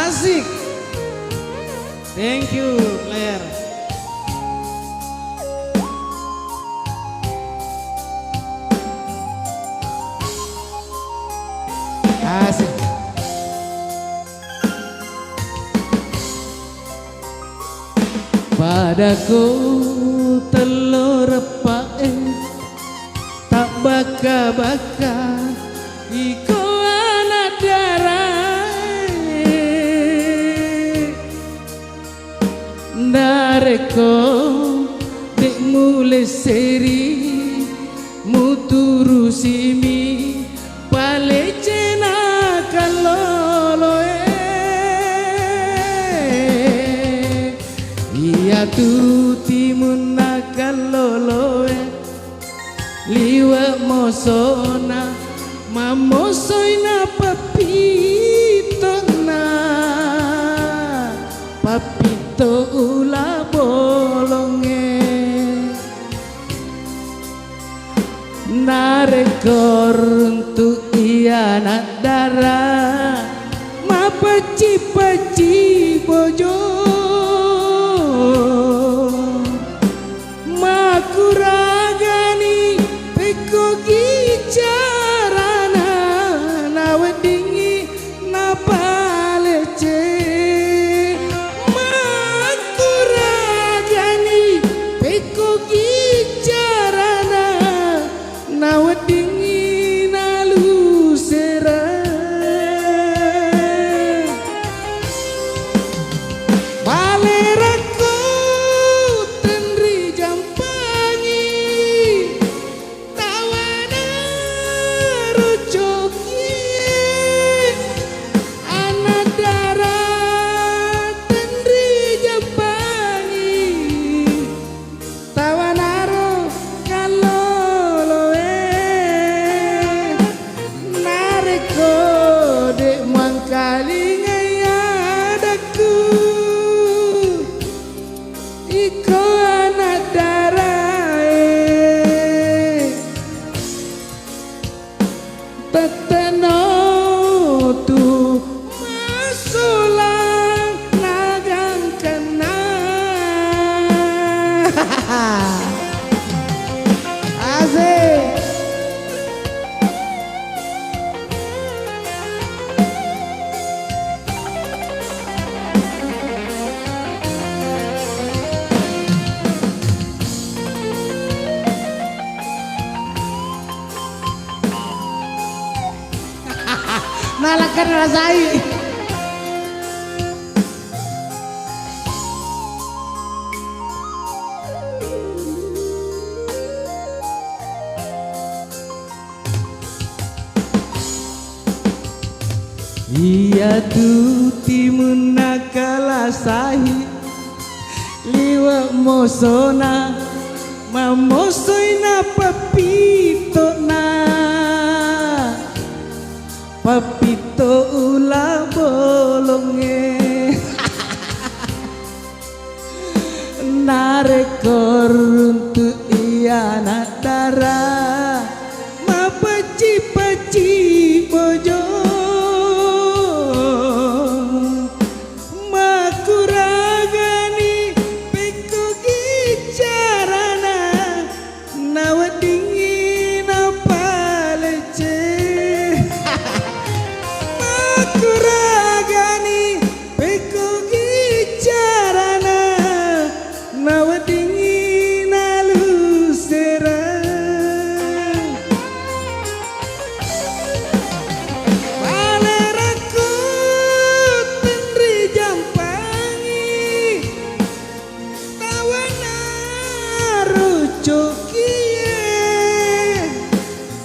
Asik. Thank you, player. Asik. Padaku telur repak tak baka-baka iko anak darah dareko dek mulai seri muturu simi palecena kaloloe iya tu timun nakaloloe liwa mosona mamosoina papitona papito ula bolonge narekor untuk iya nadara ma peci-peci bojo ma kuragani peko gicarana Nalakan rasai. Iya tu timun nakala sahi liwa mosona mamosoina papito ula bolonge narekor untuk iya nadara mapaci bojo makuragani peko gicarana nawa dingin apa lece makuragani peko gicarana nawa dingin alusera baleraku tendri jampangi tawana rucukie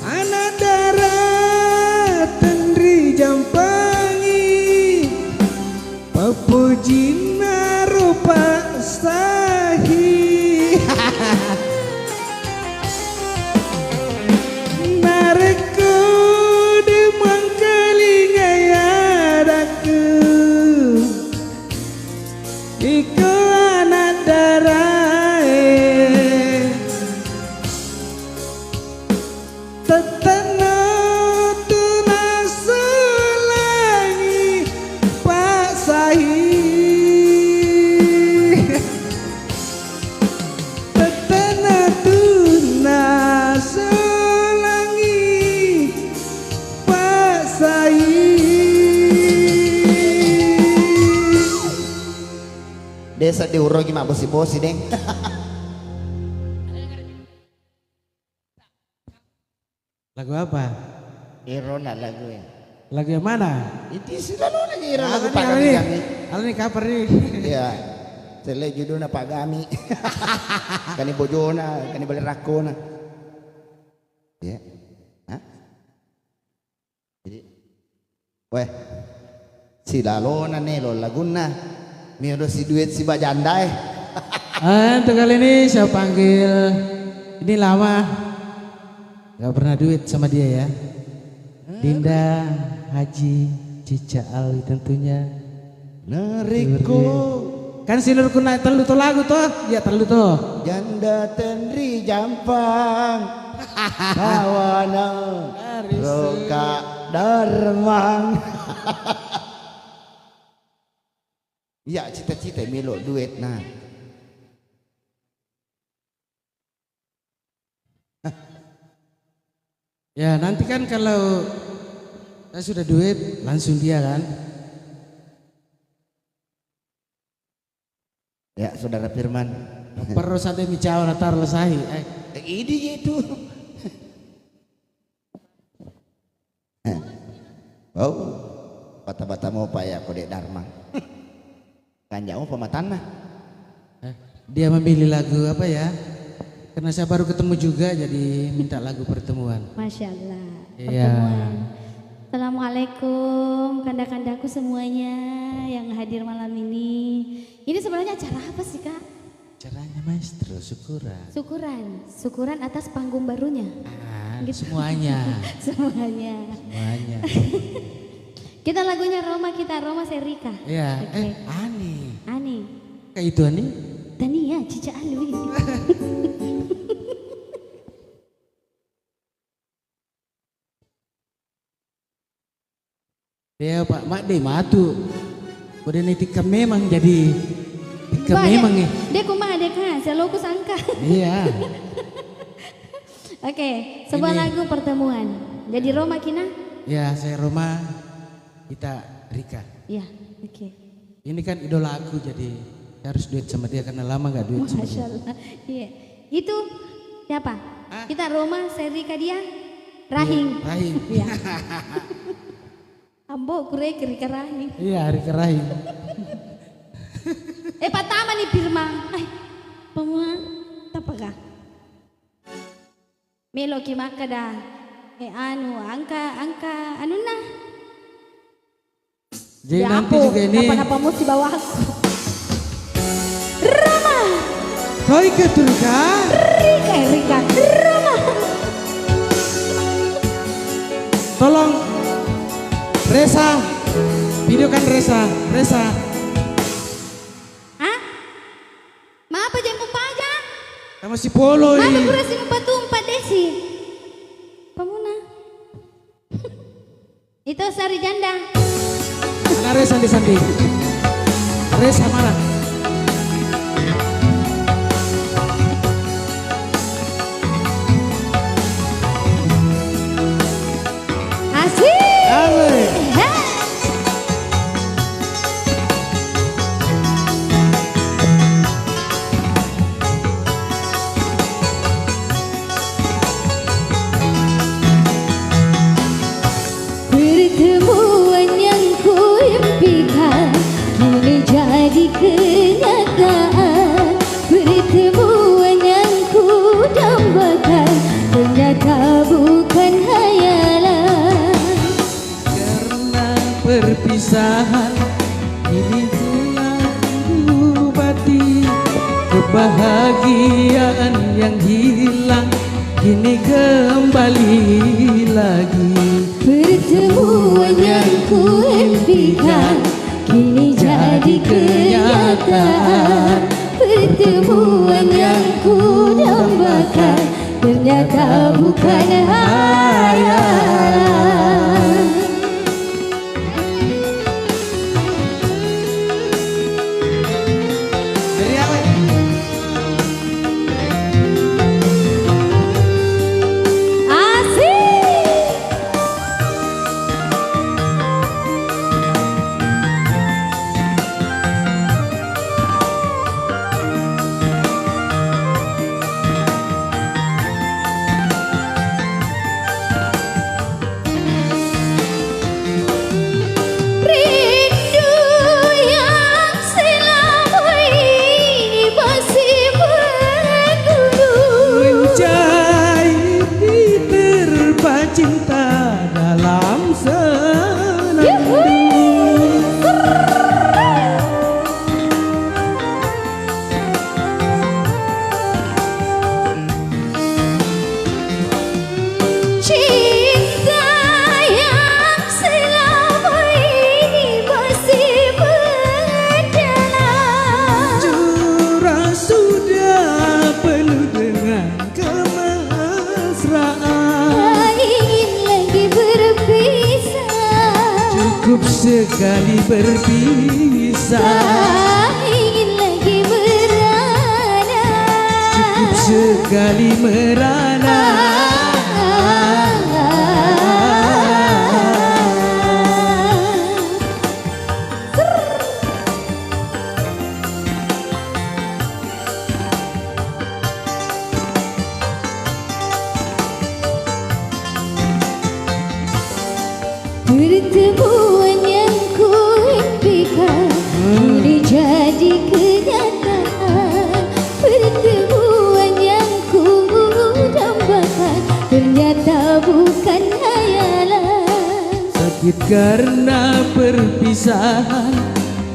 anadara tendri jampangi papujina rupa sahi nareko demang kalingayadaku iko anadarae tetana tunaselangi Pak Sahi tetana tunaselangi Pak Sahi. Desa diurogi mak bosi-bosi deng. Lagu apa? Irona lagu ya. Lagu yang mana? Itu selalu lagi ira lagu Ini, Pak Gami kami. ini kabar nih. Iya. Sele judulnya Pak Gami. Kani bojona, kani balik rakona. Ya. Hah? Jadi weh. Si lalona nih lo laguna. Miro si duit si bajandai. Untuk kali ini saya panggil, ini lama gak pernah duit sama dia ya. Dinda Haji Cica Ali tentunya. Neriko Kan sinurku naik telu tuh lagu tuh, ya telu tuh. janda tendri jampang. Kawana roka darmang. Ya cita-cita milo duit nah. Ya nanti kan kalau saya sudah duit langsung dia kan. Ya saudara Firman. Perlu sate micawa natar lesahi. Ini itu. Oh, bata-bata mau payah kode Dharma. Kan jauh pematan mah. Dia memilih lagu apa ya? Karena saya baru ketemu juga jadi minta lagu pertemuan. Masya Allah. Iya. Pertemuan. Assalamualaikum kanda-kandaku semuanya yang hadir malam ini. Ini sebenarnya acara apa sih Kak? Caranya maestro syukuran. Syukuran atas panggung barunya. Semuanya. Semuanya. Semuanya. Kita lagunya Roma Serika. Iya. Oke. Ani. Ani. Kayak itu Ani? Tania Cica Alwi. Dia Pak Mak deh matu. Udah nih tika memang jadi tika memang nih. Dia kumaha dek ha, selalu kusangka. Iya. Oke, sebuah Ini. lagu pertemuan. Jadi Roma Kina? Ya saya Roma, kita Rika. Iya, oke. Ini kan idola aku jadi saya harus duit sama dia karena lama gak duit sama Masya dia. Allah. Iya. Itu siapa? Kita Roma, Serika dia, Rahing. Rahim. Iya. Ambo kure keri kerahi. Iya, hari kerahi. Patama nih Firman. Ay, pemua tapakah? Melo kimaka dah. Angka anu nah. Jadi nanti juga ini. Apa-apamu di bawah aku. Rama. Kau ikut Rika? Rika. Rama. Tolong Resa, videokan Resa. Hah? Ma apa jam aja? Sama si Polo Ma ini. aku rasa empat desi. Pemuna. Itu Sari Janda. Mana Resa di Sandi? Resa mana? Asik. Pertemuan yang ku impikan kini jadi kenyataan. Pertemuan yang ku dambakan ternyata bukan hayalan. Karena perpisahan ini telah diobati, kebahagiaan yang hilang kini kembali lagi. Pertemuan yang ku impikan kini jadi kenyataan. Pertemuan yang ku dambakan ternyata bukan hayalan. Dari apa? Asik. Rindu yang selama ini masih menggunung. Menjadi terpa cinta dalam senandung. Cinta yang selama ini masih berjalan. Curah sudah penuh dengan kemesraan. Tak ingin lagi berpisah. Cukup sekali berpisah. Tak ingin lagi merana. Cukup sekali merana. Pertemuan yang ku impikan kini jadi kenyataan. Pertemuan yang ku dambakan ternyata bukan hayalan. Sakit karena perpisahan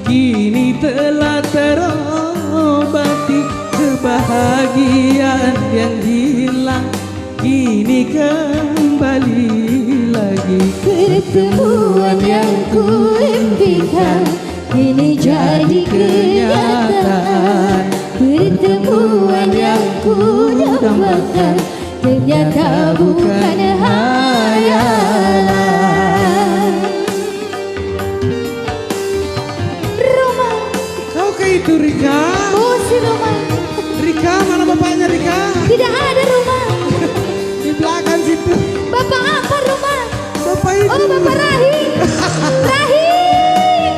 kini telah terobati, kebahagiaan yang hilang kini kembali lagi. Pertemuan yang ku impikan kini jadi kenyataan. Pertemuan yang ku dambakan ternyata bukan hayalan. Roma, Kau ke itu Rika? oh si Roma, Rika mana bapaknya Rika? tidak ada Roma. Di belakang situ. Bapak apa Roma? Bapak itu. Oh Bapak Rahim. Rahim.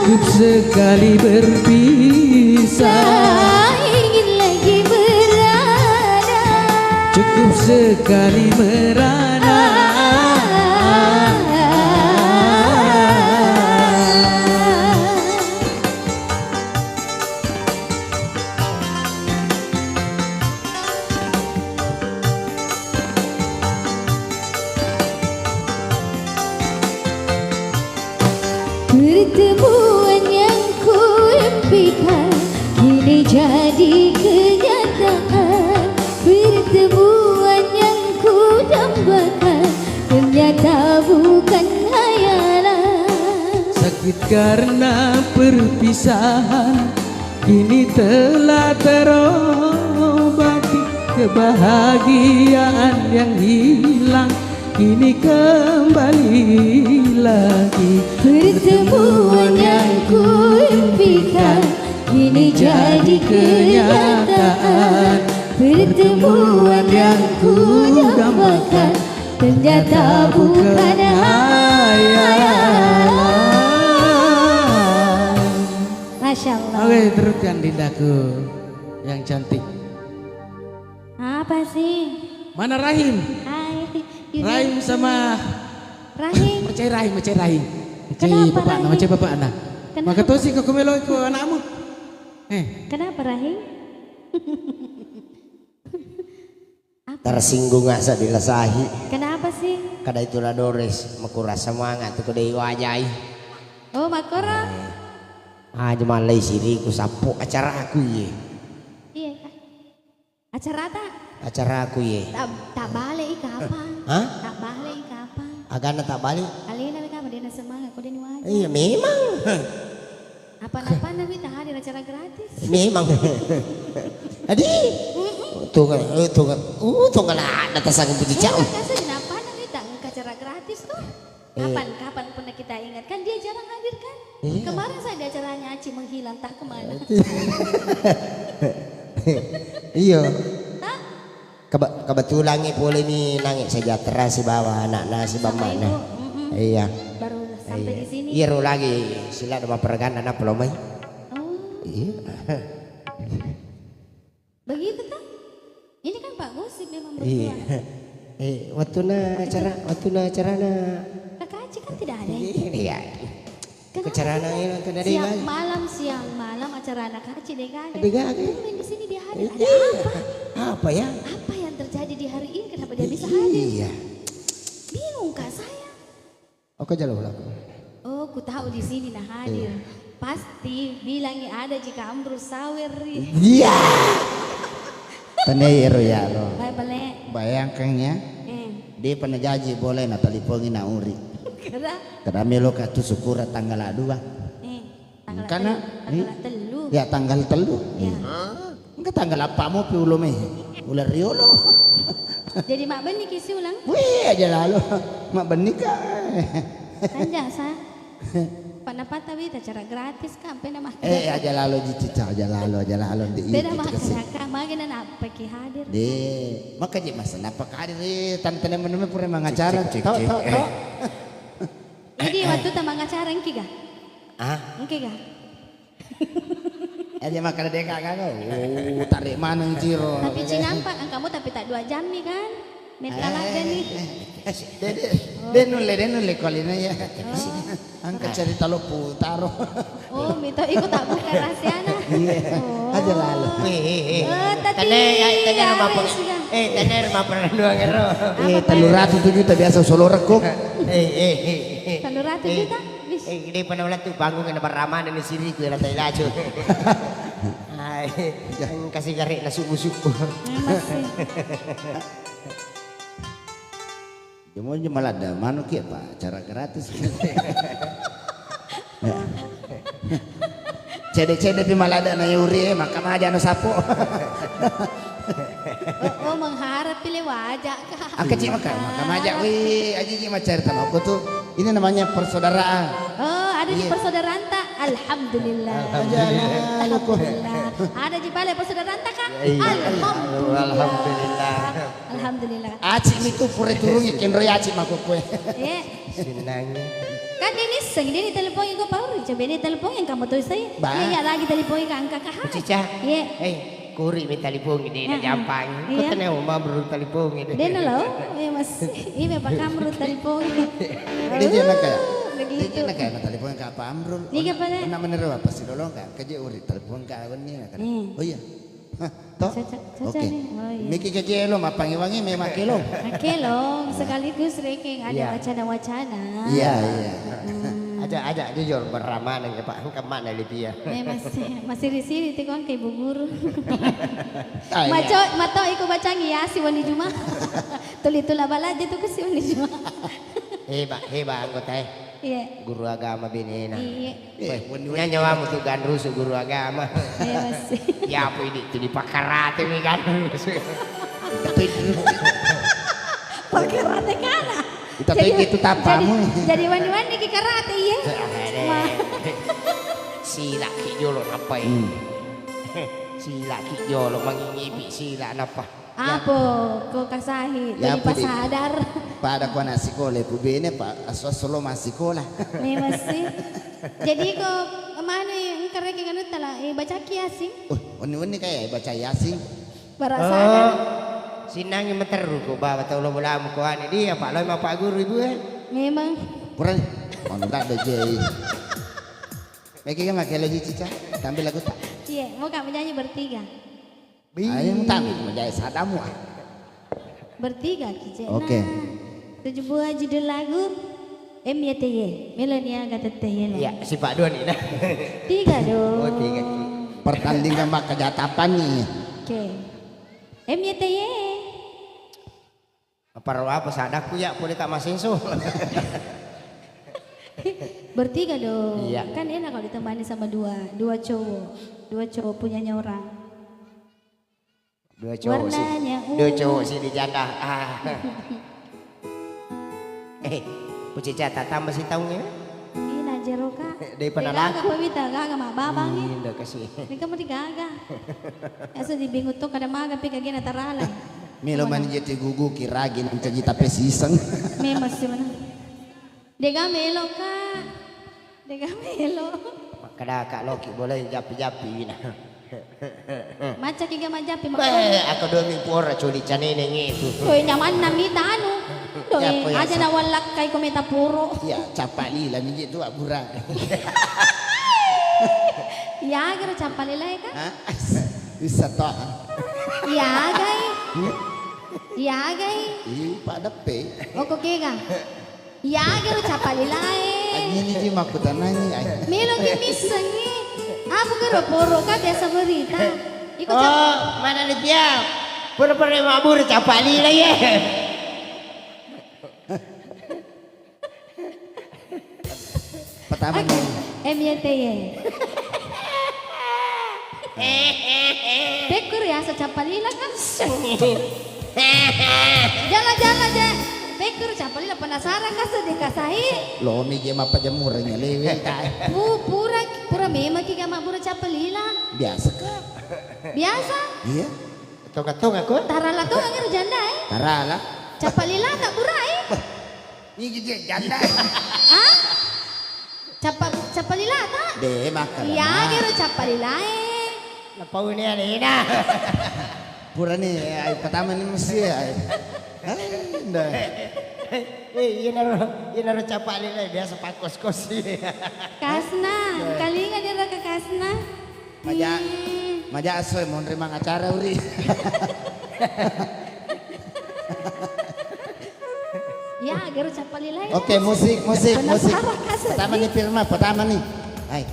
cukup sekali berpisah, Tak ingin lagi berada. cukup sekali merana. Pertemuan yang ku impikan kini jadi kenyataan. Pertemuan yang ku dambakan ternyata bukan hayalan. Sakit karena perpisahan kini telah terobati. Kebahagiaan yang hilang kini kembali lagi. Pertemuan yang ku impikan kini jadi kenyataan. Pertemuan yang ku dambakan ternyata bukan hayalan. Masya Allah. Oke, teruskan Dindaku yang cantik. Apa sih? Mana Rahim? Hai. Rahim sama Rahim. Macai Rahim, Macai Rahim. Macai Kenapa bapak Rahim? Macai bapak anak. Kenapa? Maka toh sih kau kemelo ikut anakmu. Kenapa Rahim? Tersinggung asa dilesahi. Kenapa sih? Kada itulah Doris mekura semangat tu kedai wajai. Oh Makora. Aja malai siri ku sapu acara aku ye. Iya kah? Acara tak? Acara aku ye. Tak balik kapan? Hah? Tak balik kapan? Agana tak balik? Alina mereka dia semangat, kau dia wajib. Iya memang. Apa-apa nanti tak hadir acara gratis. Memang. Adi. Tunggal ada tasang puji jauh. Kasih kenapa nanti tak ke acara gratis tuh? Kapan pernah kita ingat kan dia jarang hadir kan? Iya. Kemarin saya di acaranya Aci menghilang tak kemana? Iya. Kebetulan boleh nih nangis sejahtera si bawa anak si Sama bamana. ibu, Iya. baru sampai di sini. Iya ru lagi sila nama pergan anak belum mai. Oh, Iya. begitu tak? Ini kan Pak Gosip memang Iya. berdua. Waktu na acara na. Kakak Aci kan tidak ada. Iya. Kenapa Acara na sih? ini kan dari Siang malam acara anak Aci deh kan? Dega. Di sini dia hadir. Ada Iya. apa? Apa ya? Apa yang terjadi di hari ini? Kenapa dia bisa hadir? Iya. Bingung kak saya. Oke jauh lah. Oh, ku tahu di sini nah hadir. Pasti bilangnya ada jika ambrus sawer. Iya. Tanero ya lo. Baik balik. Bayangkannya dia pernah janji boleh na telefoni na uri. Kira? Kada melo ka tu syukur tanggal 2. Tanggal Karena telu. ya tanggal 3. Ya. Enggak tanggal apa mau pi ulo meh. Ular riolo. Jadi mak benih kisi ulang. Wih aja lalu. Mak benika. Kan jasa. Pandapat tapi acara gratis kan pena mah. Aja lalu cica aja lalu di Beda mah kakak makin apa ki hadir. De, maka je masa napa kadir tante menemen pura mangacara. Tahu. Jadi waktu tamang acara engki ga? Ah, Engki ga? Dia makan deka kagak. Oh, tarik mana ciro. Tapi cinampak ang kamu tapi tak 2 jam nih kan? Metalaga nih. Denule kolina ya. Angkat cerita lo putaro. Oh, mito ikut tak buka rahasiana. Oh. Aja lalu. Tadi. Tanya rumah per. Tanya rumah per dua ngero. 300 juta biasa solo rekuk. Kalau ratu juta, bis. Ini pada ulat tuh bangun kena beraman di sini gue lantai laju. Jangan kasih garik nasi busuk. Masih. Cuma malah ada mana ki pak cara gratis. Cede-cede pi malah ada na yuri maka mah aja no sapo. Oh, mengharap pilih wajah kah? Kecil maka mah aja wi aji mah cerita aku tuh ini namanya persaudaraan. Oh, ada di persaudaraan tak? Alhamdulillah. Alhamdulillah. Ada di balai persaudaraan tak kah? Alhamdulillah. Alhamdulillah. Aci itu pure turun ikin roy aci mako kue. Ya. Senang. Kan ini seng dia teleponin ko Paul. Coba dia teleponin kamu tuh saya. Ba. Ya lagi teleponin ke angka kah? Cica. Iya. Kuri minta telepon ini na jampang. Ko Iya. tanaw mabro telepon ini. Dia nalo. Mas. Ini apa kamu teleponin? Dia jangan kayak. Begitu. Dia jangan kayak telepon ka apa amrul. Iya, Pak. Nak meneru apa sih dolong ka? Kerja uri telepon ka awan ni kan. Oh iya. Hah, toh? Caca Oke. nih. Oh iya. Miki kerja lo mapangi wangi memang kilo. Oke loh, sekaligus ranking ada Iya. wacana-wacana. Iya iya. Aja jujur beramanan ya Pak. Kemana dia? Masih di sini tikon kayak ibu guru. Ah, iya. Mato ikut baca ngiasi wani juma. Tuli-tula balaja tuh kasi wani juma. Hebat anggota Iya. guru agama binina. Iya. Nyanyawamu tuh gandrus guru agama. Iya masih. Ya apa ini tuh di pakarate nih gandrus. Pakai rate kana. Kita itu tapamu. Jadi wani-wani ke karate iya. Wah. Sila kijolo apa ini? Sila kijolo mengingipi sila napa? Apa kau kasahi Ya, jadi pas Pudi. sadar. Pada ko na sekolah pu bene pa aswa solo mas sekolah. Nih masih. Jadi kau mana yang karena kan tala baca kiasi Uni kayak baca yasin. para sadar. Sinangin meteru ko ba tahu lo bola mo ko ani dia Pak Loy Pak Guru ibu Memang. Puran. Onda do jei. Meki kan makai lagi cica. Tampil lagu tak. Iya, mau kami nyanyi bertiga. Ayo tampil menjadi sadamu. Bertiga kice. Oke. Tujuh buah judul lagu MYTY, Melonia Gateteye. Iya si Pak Doni dah. Tiga dong. Oh tiga Ki. Pertandingan maka jatapan nih. Oke. MYTY. Apa sadaku ya boleh tak masinso. Bertiga dong. Iya. Kan enak kalau ditemani sama dua cowok. Dua cowok punyanya orang. Dua cowok sih. Warnanya Dua cowok sih di janda. Bu Cica tak tambah si tahunnya. Ina jeroka. Dari penalaga. Gaga pawita, gaga mak babang ni. Indah kasih. Ini kamu digaga. Asa dibingut to kada maga pi kagina taralay. Milo man jeti gugu kiragin ang kaji tapi sisang. Memang sih mana. Dega melo ka. Dega melo. Kada Kak Loki boleh japi-japi nah. Maca kiga majapi Aku demi pura culi canene itu. Koy nyaman namita anu. Doi Siapa yang aja na walak kay kometa puro. Ya capali lah nih itu abura. Ya gara capalilay ka. Hah? Bisa toh. Ya gay. Ya gay. Ih pada pe. Oko kiga. Ya gara capalilay. Anya nih di makutan nanya. Melo ki misangi. Abu gara puro ka biasa berita. Iko Oh, mana nih dia? Pura-pura mabur capali lah ya. Pertama Oke. nih. MYTY. Tekur ya secapalila kan. Jalan-jalan aja. Tekur capalila penasaran kan sedikasahi. Lo mi game apa jamurnya lewe. Pura memang kiga mabura capalila. Biasa kah? Biasa. Iya. Tong-tong aku. Tarala tuh angin janda Karala. Capalila tak burai. Ini gitu janda. Ah? Capalila tak? Deh makan. Iya, kira capalila Lapau ini ada ina. Pura nih, ay, pertama nih mesti ay. Nah. Iya naro capali lah biasa pakos-kos sih. Kasna, kali nggak dia ke Kasna. Maja asoy mau nerima acara uri. Ya, kira capalila. Oke, musik. Penasaran kasih. Pertama nih Firma, pertama nih. Hai.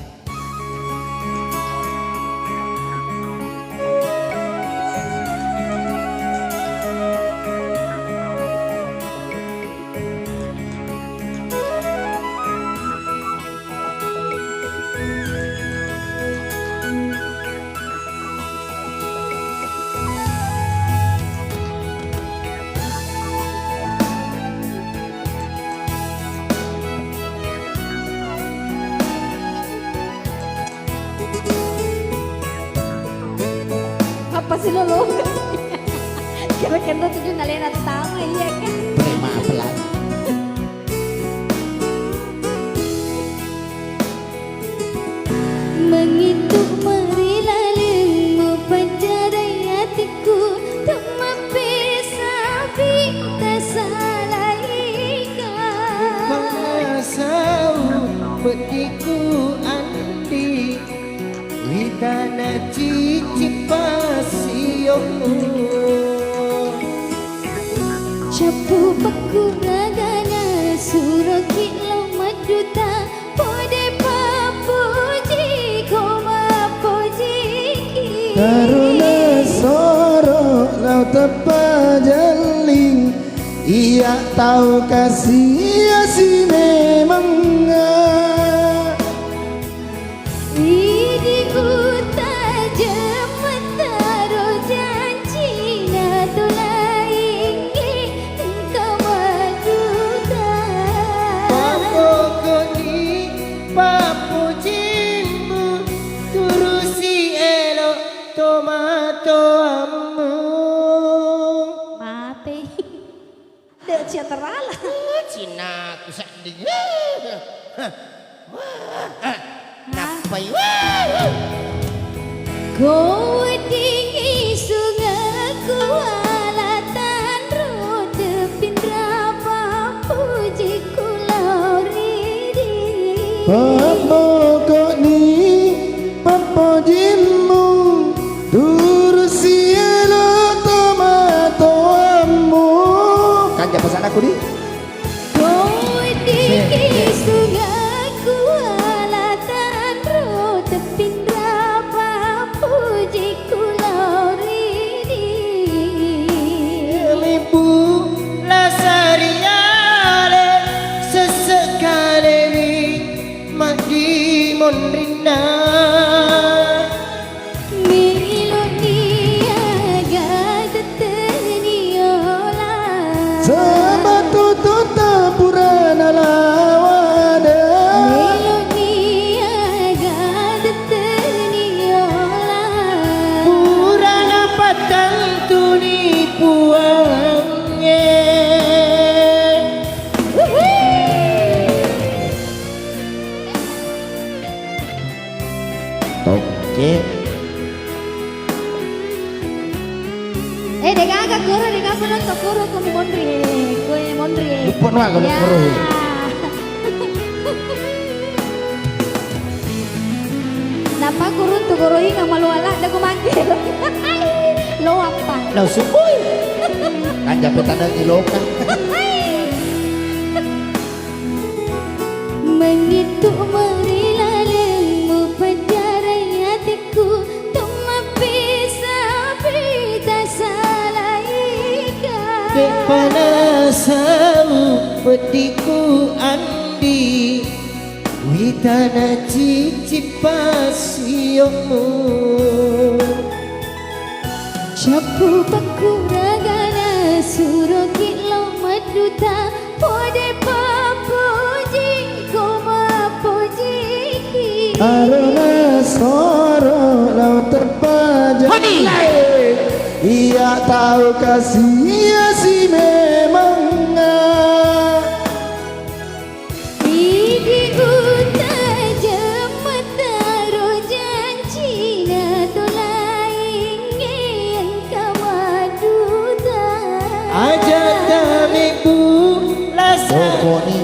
masih lolo. Kira-kira tujuh kalian tahu iya kan? Prima pelan. Mengituk merilalemu pada hatiku, tak mapesa bita salaikan. Pengasau petiku andi Witana cicipasiyomu Capu paku ragana suroki lo maduta pode papuji koma puji Karuna soro lau tepajaling ia tahu kasih si memang Idi uta jemetaro janji na tulaingi engkau maduta Pokokni papujimu turusi elo tomato amu Mate Dek cia terala Cina kusak dia Napai Kau tinggi sungaku alatan roda pindrapa puji kulau riri Pokok ni papojimu turusi elo tomatomu kan pesan aku di Kau tinggi sungaku alatan roda pindrapa puji kulau riri Ibu lasariale sesekali mandi mondrina Sebatu tuta purana lawada purana patang tuni puangnya Oke Deka agak guru, deka pun untuk guru kami mondri. Lupa nah kalau guru. Napa guru tuh guru ini nggak malu ala, dah gue manggil. Lo apa? Lo sukui kan jabetan di loka Mengituk merilalemu pada hatiku, tak mapisa bita salaikan. Dek panasau petiku andi Witana cicipasiyomu Capu paku ragana suroki lo maduta pode papuji koma puji Arona soro lau terpajang ia tahu kasih si memang Idi uta jemetaro janji na tulaingi engkau maduta Ajatan ibu lasari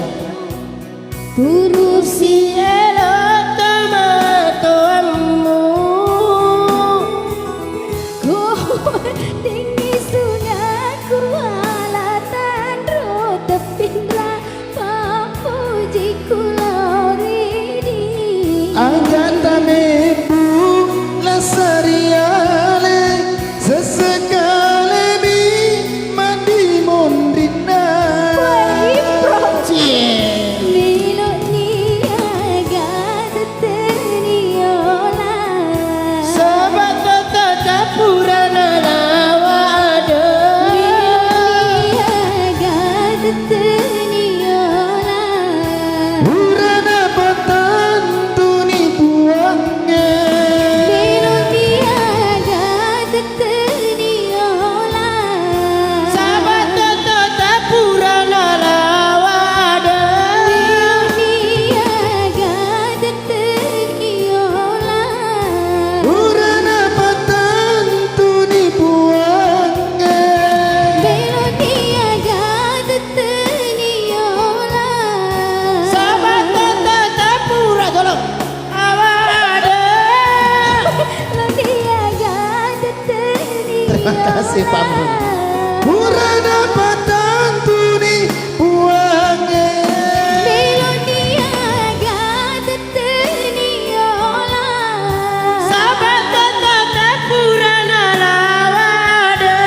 Turusi elo tomatomu Kau tinggi sungaku alatan roda pindra papuji kulau ridi Anjatan ibu lasariale sesekali bi mandi mondrina Nilo niaga teteniola Sobat kota purana lawada Niaga teteniola Urana patan tunipu Terima kasih Pak Bung. Purana patang tuni buangnya. Melodia gateteni ola. Sahabat kata purana lawada.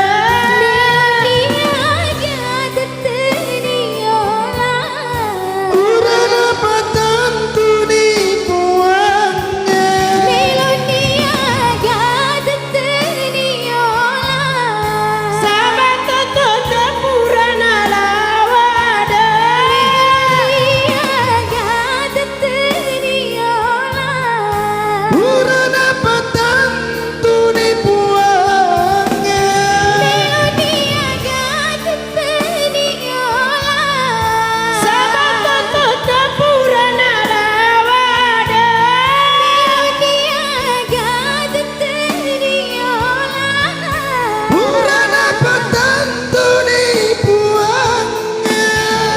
Melodia gateteni ola. Purana patang tuni buangnya. Melodia gateteni ola. Sahabat kata purana lawada. Melodia gateteni ola. Purana patang tuni buangnya. Melodia gateteni ola. Sahabat kata purana lawada. Melodia gateteni ola. Purana patang tuni buangnya.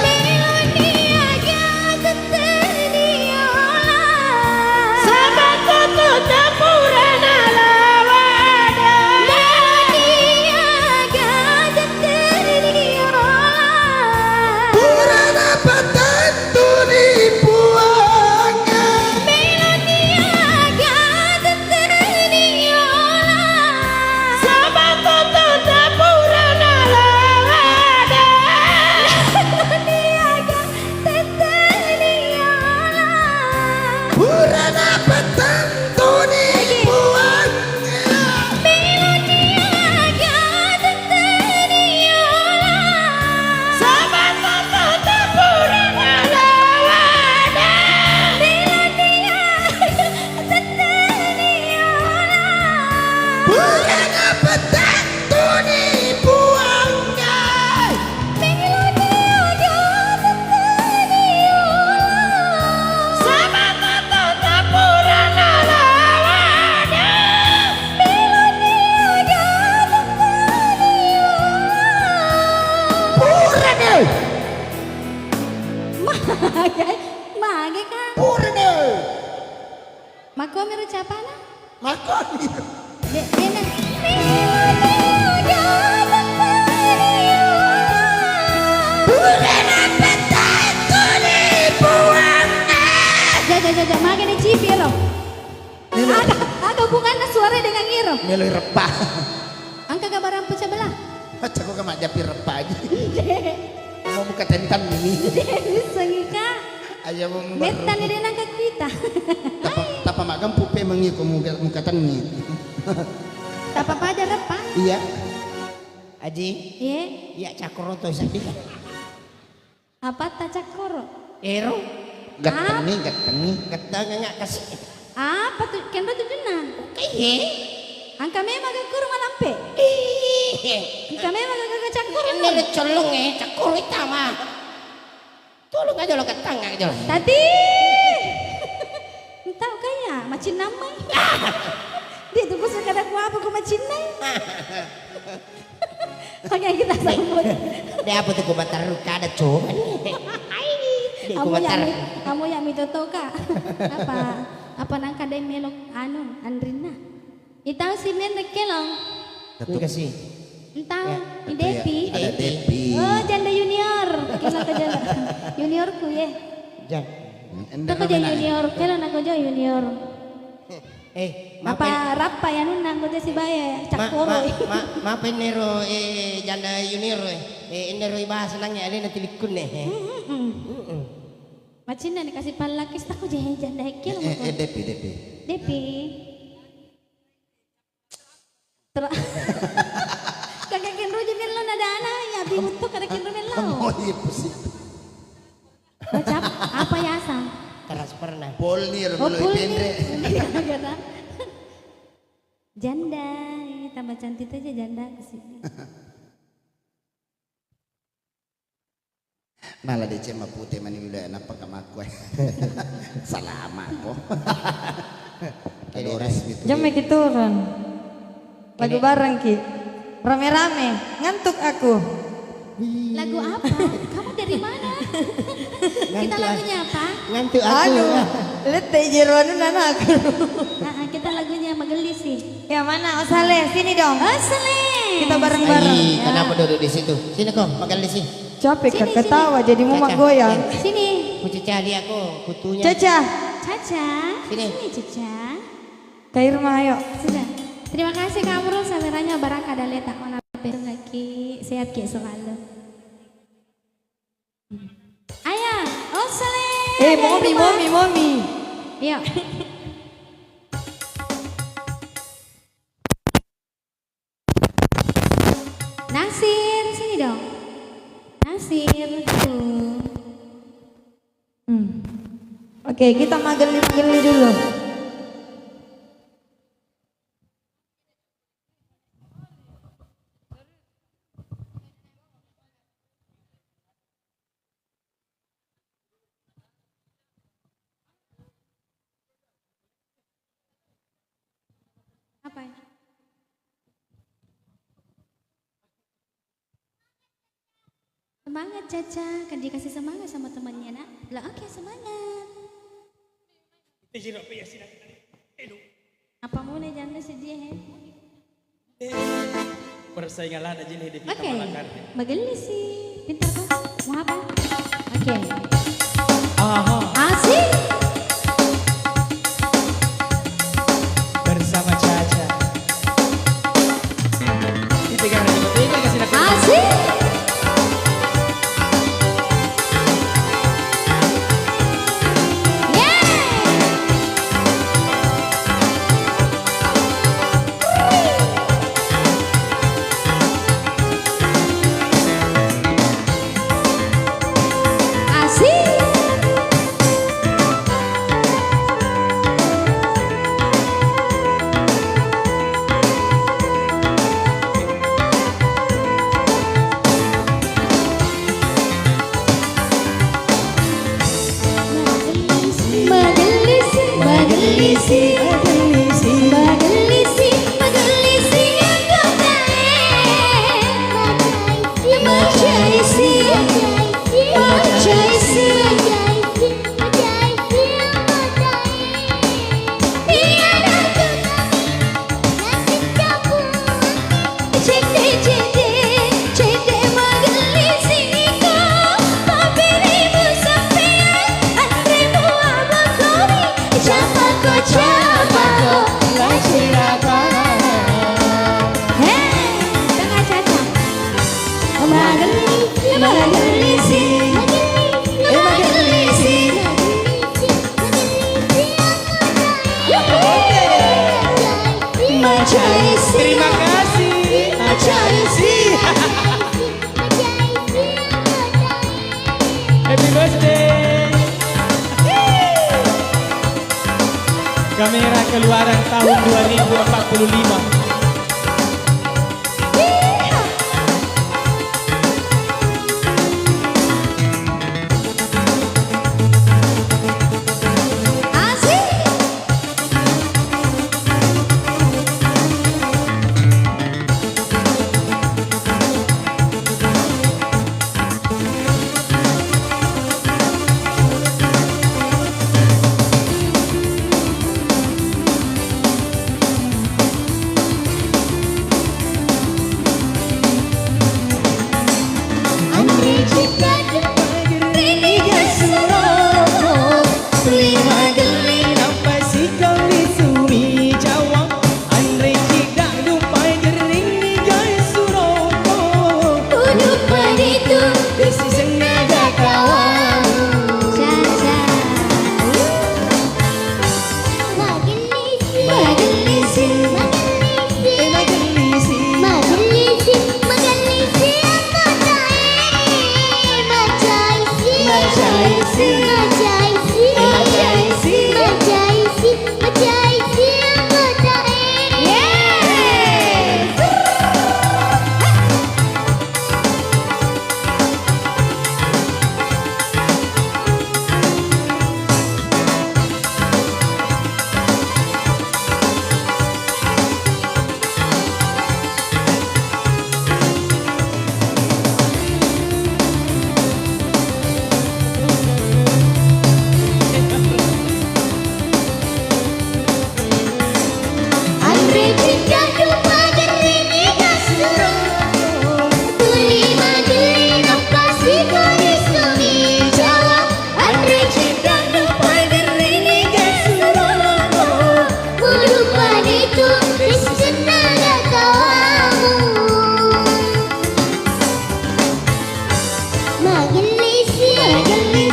Melodia gateteni ola. Sahabat kata purana lawada. Melodia gateteni ola. Purana patang tuni buangnya. Melodia gateteni ola. Sahabat kata purana lawada. Melodia gateteni ola. Purana patang tuni buangnya. Melodia gateteni ola. Sahabat kata purana lawada. Melodia gateteni ola. Purana patang tuni buangnya. Melodia gateteni ola. Sahabat kata purana lawada. Melodia gateteni ola. Purana. Mage kan? Purana. Mako meru capana? Makoni. Dena. Melodia gateteni ola. Purana patang tuni buangnya. Jaja, mage ni cipi lo. Ada hubungannya suara dengan iro. Meloi repah. Angka gambaran pecah belah. Cako ka majapi repah aja. Mau muka tentan ini. Sengika. Ayo mau Betan ni dia nangka kita. tapa magam pupe mengiku muka tani. Tak apa aja repa. Iya. Aji, Ye, ya cakro to sapi. apa tacak koro? Ero, Gateni. ketang nggak kasih. Apa tuh? Kendo tuh jenang. Kaye. Angka memang gak kurung alampe. Angka memang gak cak koro. Ini colong cakro itu mah. Tolong aja lo ketang aja lo. Tadi. Entah kaya macin nama. Dia tuh kusuk kada ku apa ku macin nai. Oke kita sambut. Dia apa tuh kubatar kada coba nih. Kamu yang mitoto ka. Apa nangka day melok anu Andrina. Itaw si men rekelong. Tapi kasih. Entah ni Depi. Ada Depi. Oh janda junior. Kena ke janda. Juniorku ye. Jangan. Tako je junior. Kela nako jo junior. Maafin. Apa rapa ya nunang ko si baye cakoro. Maafin nero janda junior nero ibahas nangnya ada nanti likun nih. Macin na dikasih palakis tako je janda hekel mo. Depi. Depi. Kakek kenro jemen lo nada ana ya bimut to kakek kenro men lo. Oh iya pusing. Macam apa ya sang? Transfer nah. Polnir Oh, meloi pulni. pendre. Gara-gara. Janda, ini tambah cantik aja janda kesini. Nala de cema putih mani wilayah napa kamakwe. Salamat po. Adores gitu. Jam iki turun. Lagu bareng ki. Rame-rame, ngantuk aku. Lagu apa? Kamu dari mana? Kita lagunya apa? Ngantuk aku. Aduh, letih jeroan anak. Kita lagunya Magelis sih. Ya mana Osale, sini dong. Osale. Kita bareng-bareng. Ai, kenapa duduk di situ? Sini kok, makan di sini. Capek Sini, kak ketawa jadi mau mak goyang. Sini. Ku cari aku, kutunya. Caca, Caca. Sini. Caca. Kak Irma ayo. Sudah. Terima kasih kamu sawerannya baraka dan letak ona lagi sehat kayak selalu. Ayo, Osale. Momi. Yuk. Nasir, sini dong. Nasir, tuh. Oke, kita mageli dulu. Apa? Semangat Caca, kan dikasih semangat sama temannya nak. Lah oke semangat. Apa mau nih jangan sedih ya? Persaingan ada jenis di Oke, Magelis sih. Pintar kok. Mau apa? Oke. Asik. bersama Caca. Dipegang kasih nak. Asik. Terima kasih. Happy birthday. Kamera keluaran tahun 2045.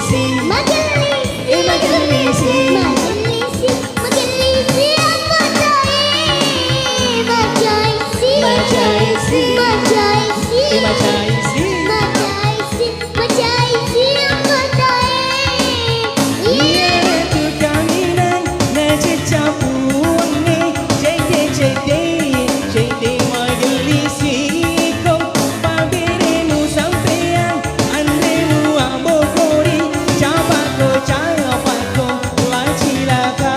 magelisi, Magelisi, magelisi, magelisi, magelisi aku tahu. Majaisi, majaisi, majaisi, majaisi. majaisi, majaisi aku tahu. Iya tu kaminan na cecapuang ni jede jede jede magelisi ko pabirinu sampean andrenu abokori capako lacilaka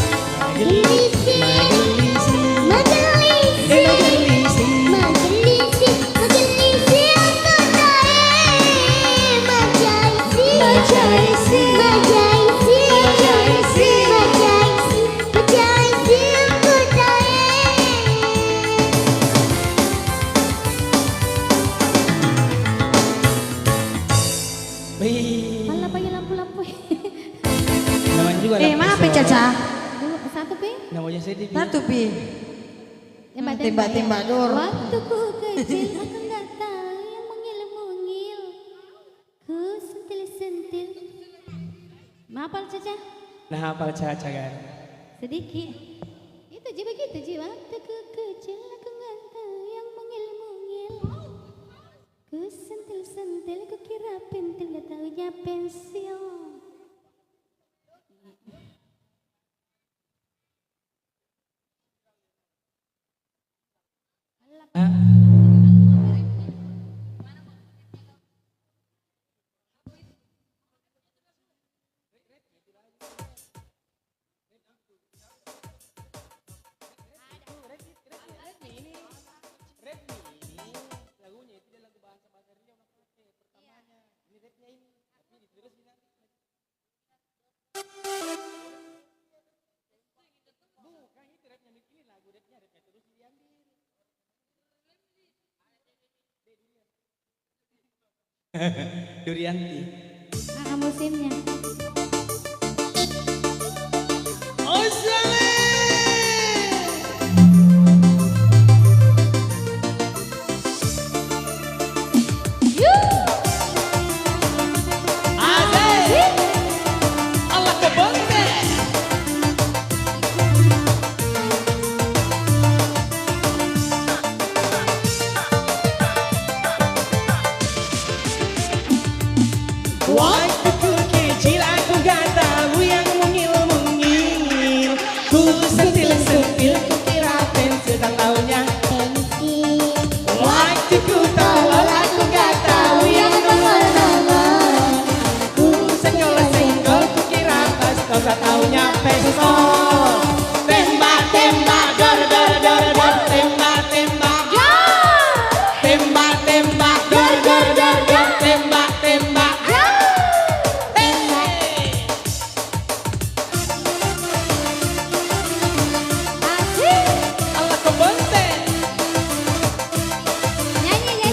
Magelisi, magelisi magelisi, magelisi magelisi, magelisi aku tahu. Majaisi, majaisi, majaisi, majaisi. majaisi, majaisi aku tahu. Wih, Malah pakai lampu-lampu. namanya juga Maaf ya Caca. Dulu satu pi. namanya sedih. Satu pi. Tembak-tembak dor. Waktu ku kecil aku nggak tahu yang mungil-mungil. Ku sentil-sentil. Maaf Caca, Nah hafal Caca kan. sedikit. Itu ji begitu ji. Waktu ku kecil aku nggak tahu yang mungil-mungil. Ku sentil-sentil ku kira pentil nggak taunya pensil. Durianti. Musimnya. Allah kebonte. Waktu ku kecil aku gak tahu yang mungil-mungil. Ku sentil-sentil ku kira pensil tak taunya pensil. Waktu ku tolol aku gak tahu yang nongol-nongol. Ku senggol-senggol ku kira pistol tak taunya pistol. Tembak-tembak dor dor dor dor tembak-tembak tembak-tembak dor dor dor dor tembak-tembak. Allah kebonte. Nyanyi.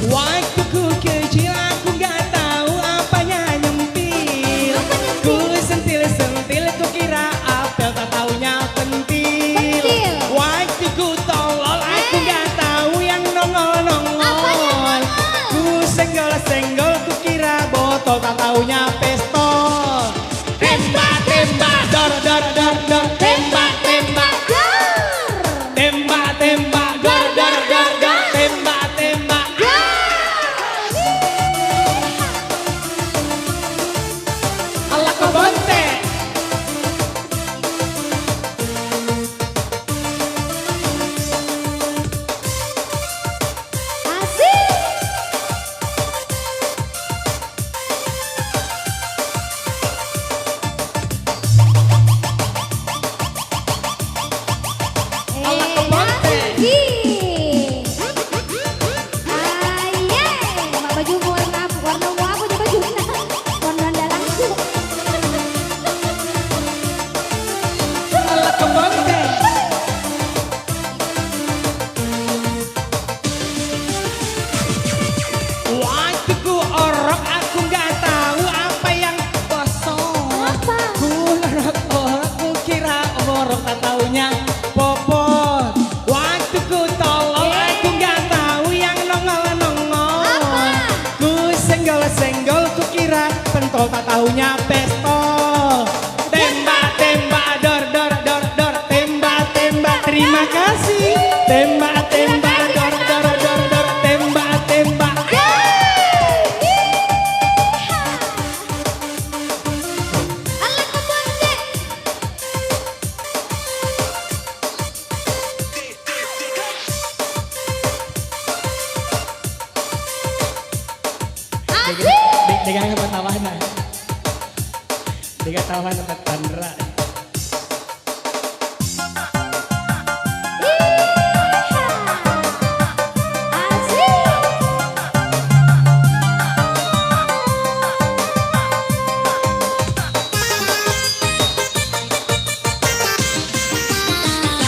Waktu ku kecil aku gak tahu apanya nyempil. Ku sentil-sentil ku kira apel tak taunya pentil. Pentil. Waktu ku tolol aku gak tahu yang nongol-nongol. Apanya nongol? Ku senggol-senggol ku kira botol tak taunya pistol. Tembak-tembak dor dor dor dor tembak-tembak tembak-tembak dor dor dor dor tembak-tembak. Allah kebonte. Asik. senggol kukira pentol tak tahunya pestol. Tembak tembak dor dor dor dor tembak tembak terima kasih. Tembak tembak dor dor dor dor tembak tembak. Dengan apa tawanan? Dengan tawanan tempat Tandra.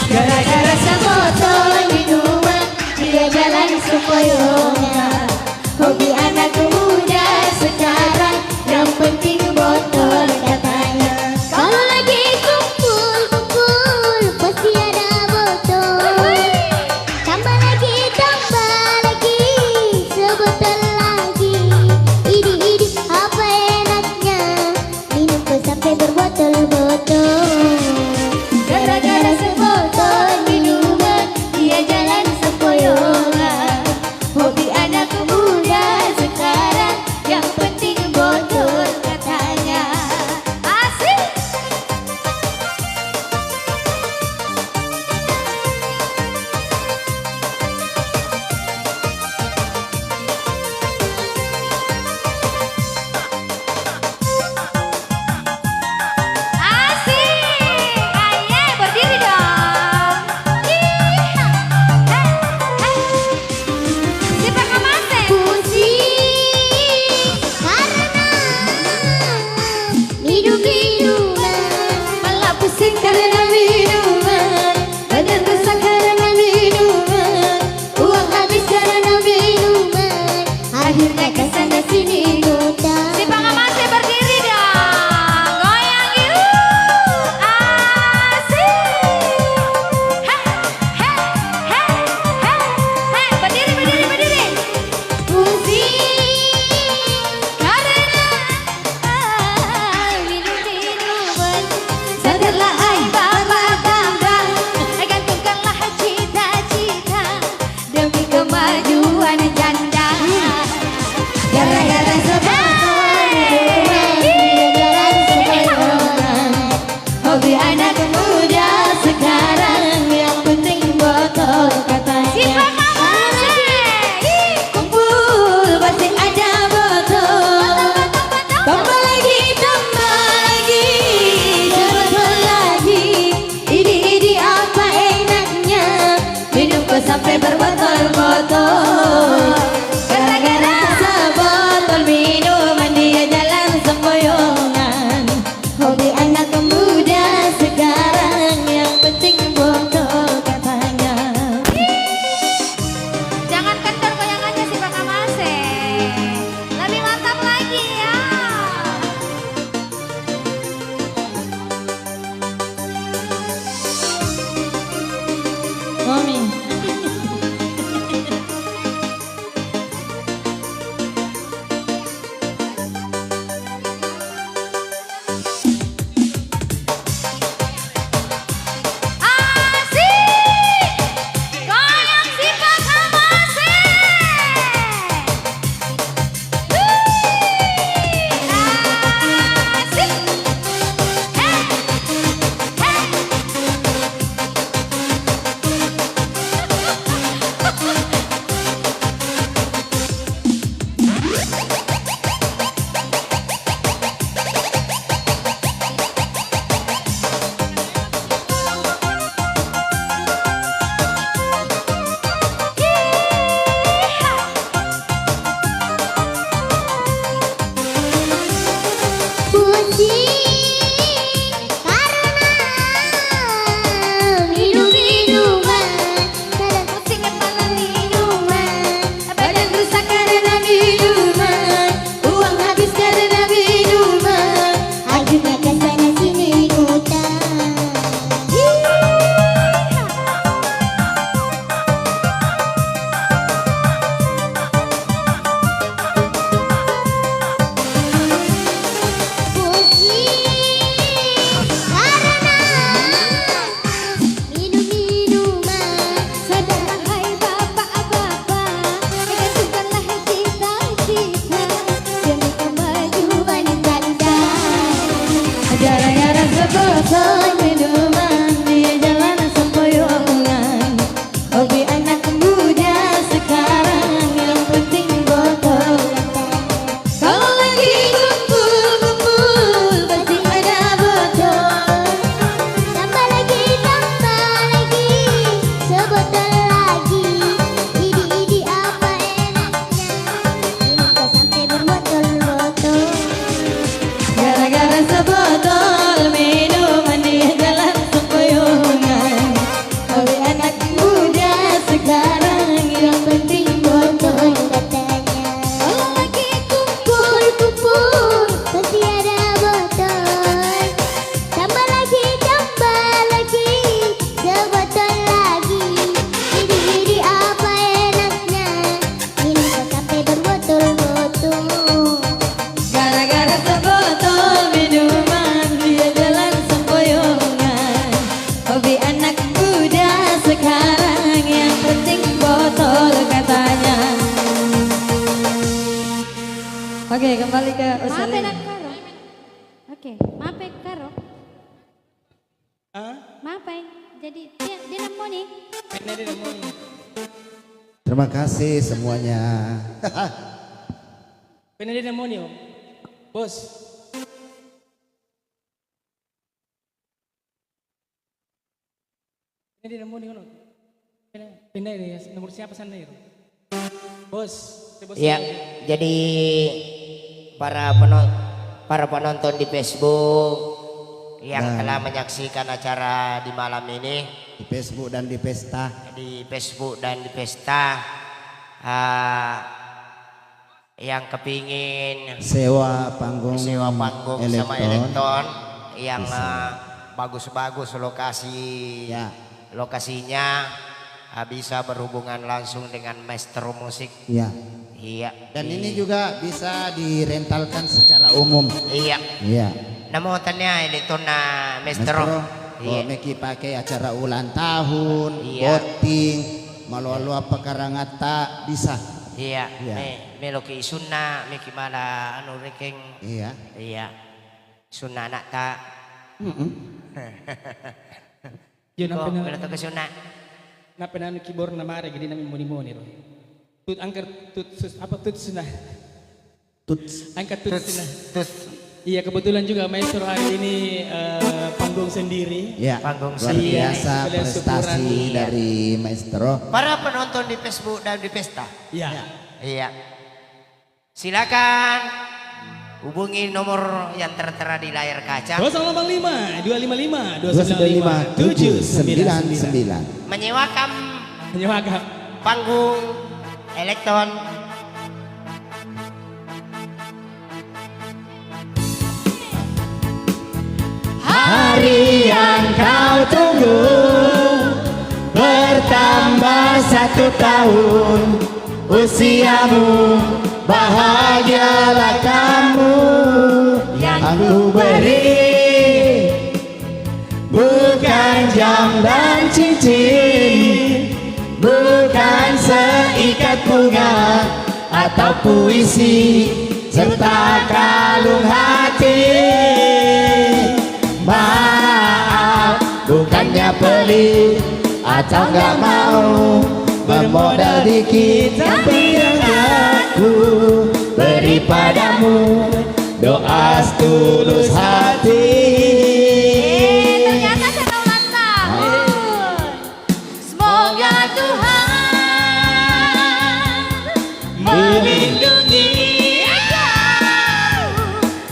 Gara-gara sebotol minuman dia jalan sempoyongan. Hobi anak muda sekarang yang penting botol katanya. Kalau lagi kumpul-kumpul pasti ada botol. Tambah lagi sebotol lagi. Idi apa enaknya minum sampai berbotol-botol. Gara-gara sebotol minuman dia jalan sempoyongan. Hobi anak muda sekarang yang penting botol katanya. Asik. Asik. Ayo berdiri dong. Siapa kamase? Pusing karena minum-minuman. Malah pusing karena minuman. Badan rusak karena minuman. Uang habis karena minuman. Akhirnya kesana sini ngutang. Siapa kamase berdiri dong. Goyang yuk. Asik. Berdiri. Pusing karena minum-minuman. Sadarlah hai bapak tambah, gantungkanlah cita-cita demi kemajuan janda. Gara-gara sebotol minuman dia jalan sempoyongan. Hobi anak muda sekarang yang penting botol katanya. Kumpul pasti ada botol. Tambah lagi sebotol lagi. Idi apa enaknya minum kok sampai berbotol-botol. Gara-gara sebotol minuman dia jalan sempoyongan. Hobi anak muda sekarang yang penting botol katanya. Jangan kendor goyangannya si Pak Kamase. Lebih mantap lagi ya. Mami. Asik. Goyang si Pak Kamase. Asik. Pusing karena minum-minuman. Kadang pusing kepala minuman. Badan rusak karena minuman. Oke, kembali ke Maaf Usalin. nak karo. Oke, maaf karo. Maaf jadi dia nemu nih. Terima kasih semuanya. Pena dia nemu nih, Om. Bos. Pena dia nemu nih, Om. Pena ini ya, nomor siapa sana ya? Bos. Bos Ya, jadi para penonton di Facebook yang telah menyaksikan acara di malam ini Di Facebook dan di pesta. Yang kepingin Sewa panggung sama Elektron yang Bisa. bagus-bagus lokasinya bisa berhubungan langsung dengan maestro musik. Ya. Iya. Dan ini juga bisa direntalkan secara umum. Iya. Iya. Namotannya Elektron na maestro. Iya. Meki pakai acara ulang tahun, Iya. voting, malu-malu apa karangata bisa. Iya. Iya. Meloki sunna, meki mala anu rekeng. Iya. Iya. Sunna anak tak. Yun Kok ang pila to ke sunna? na penanu keyboard na mare gini namin muni-muni ro. Tut angker tut sus apa tut sunah. Tuts. Angkat tut sunah. Iya kebetulan juga maestro hari ini panggung sendiri. Ya. Panggung Luar sendiri. biasa Kalian prestasi syukuran. dari maestro. Para penonton di Facebook dan di pesta. Iya. Iya. Silakan hubungi nomor yang tertera di layar kaca. 085 255 295 799. Menyewakan Menyewakan. panggung Elektron. Hari yang kau tunggu bertambah 1 tahun usiamu, bahagialah kamu yang ku beri, bukan jam dan cincin, bukan seikat bunga atau puisi serta kalung hati. Maaf, bukannya pelit atau gak mau bermodal dikit, tapi yang aku beri padamu doa setulus hati. Ternyata saya ulang tahun. Semoga Tuhan Melindungi kau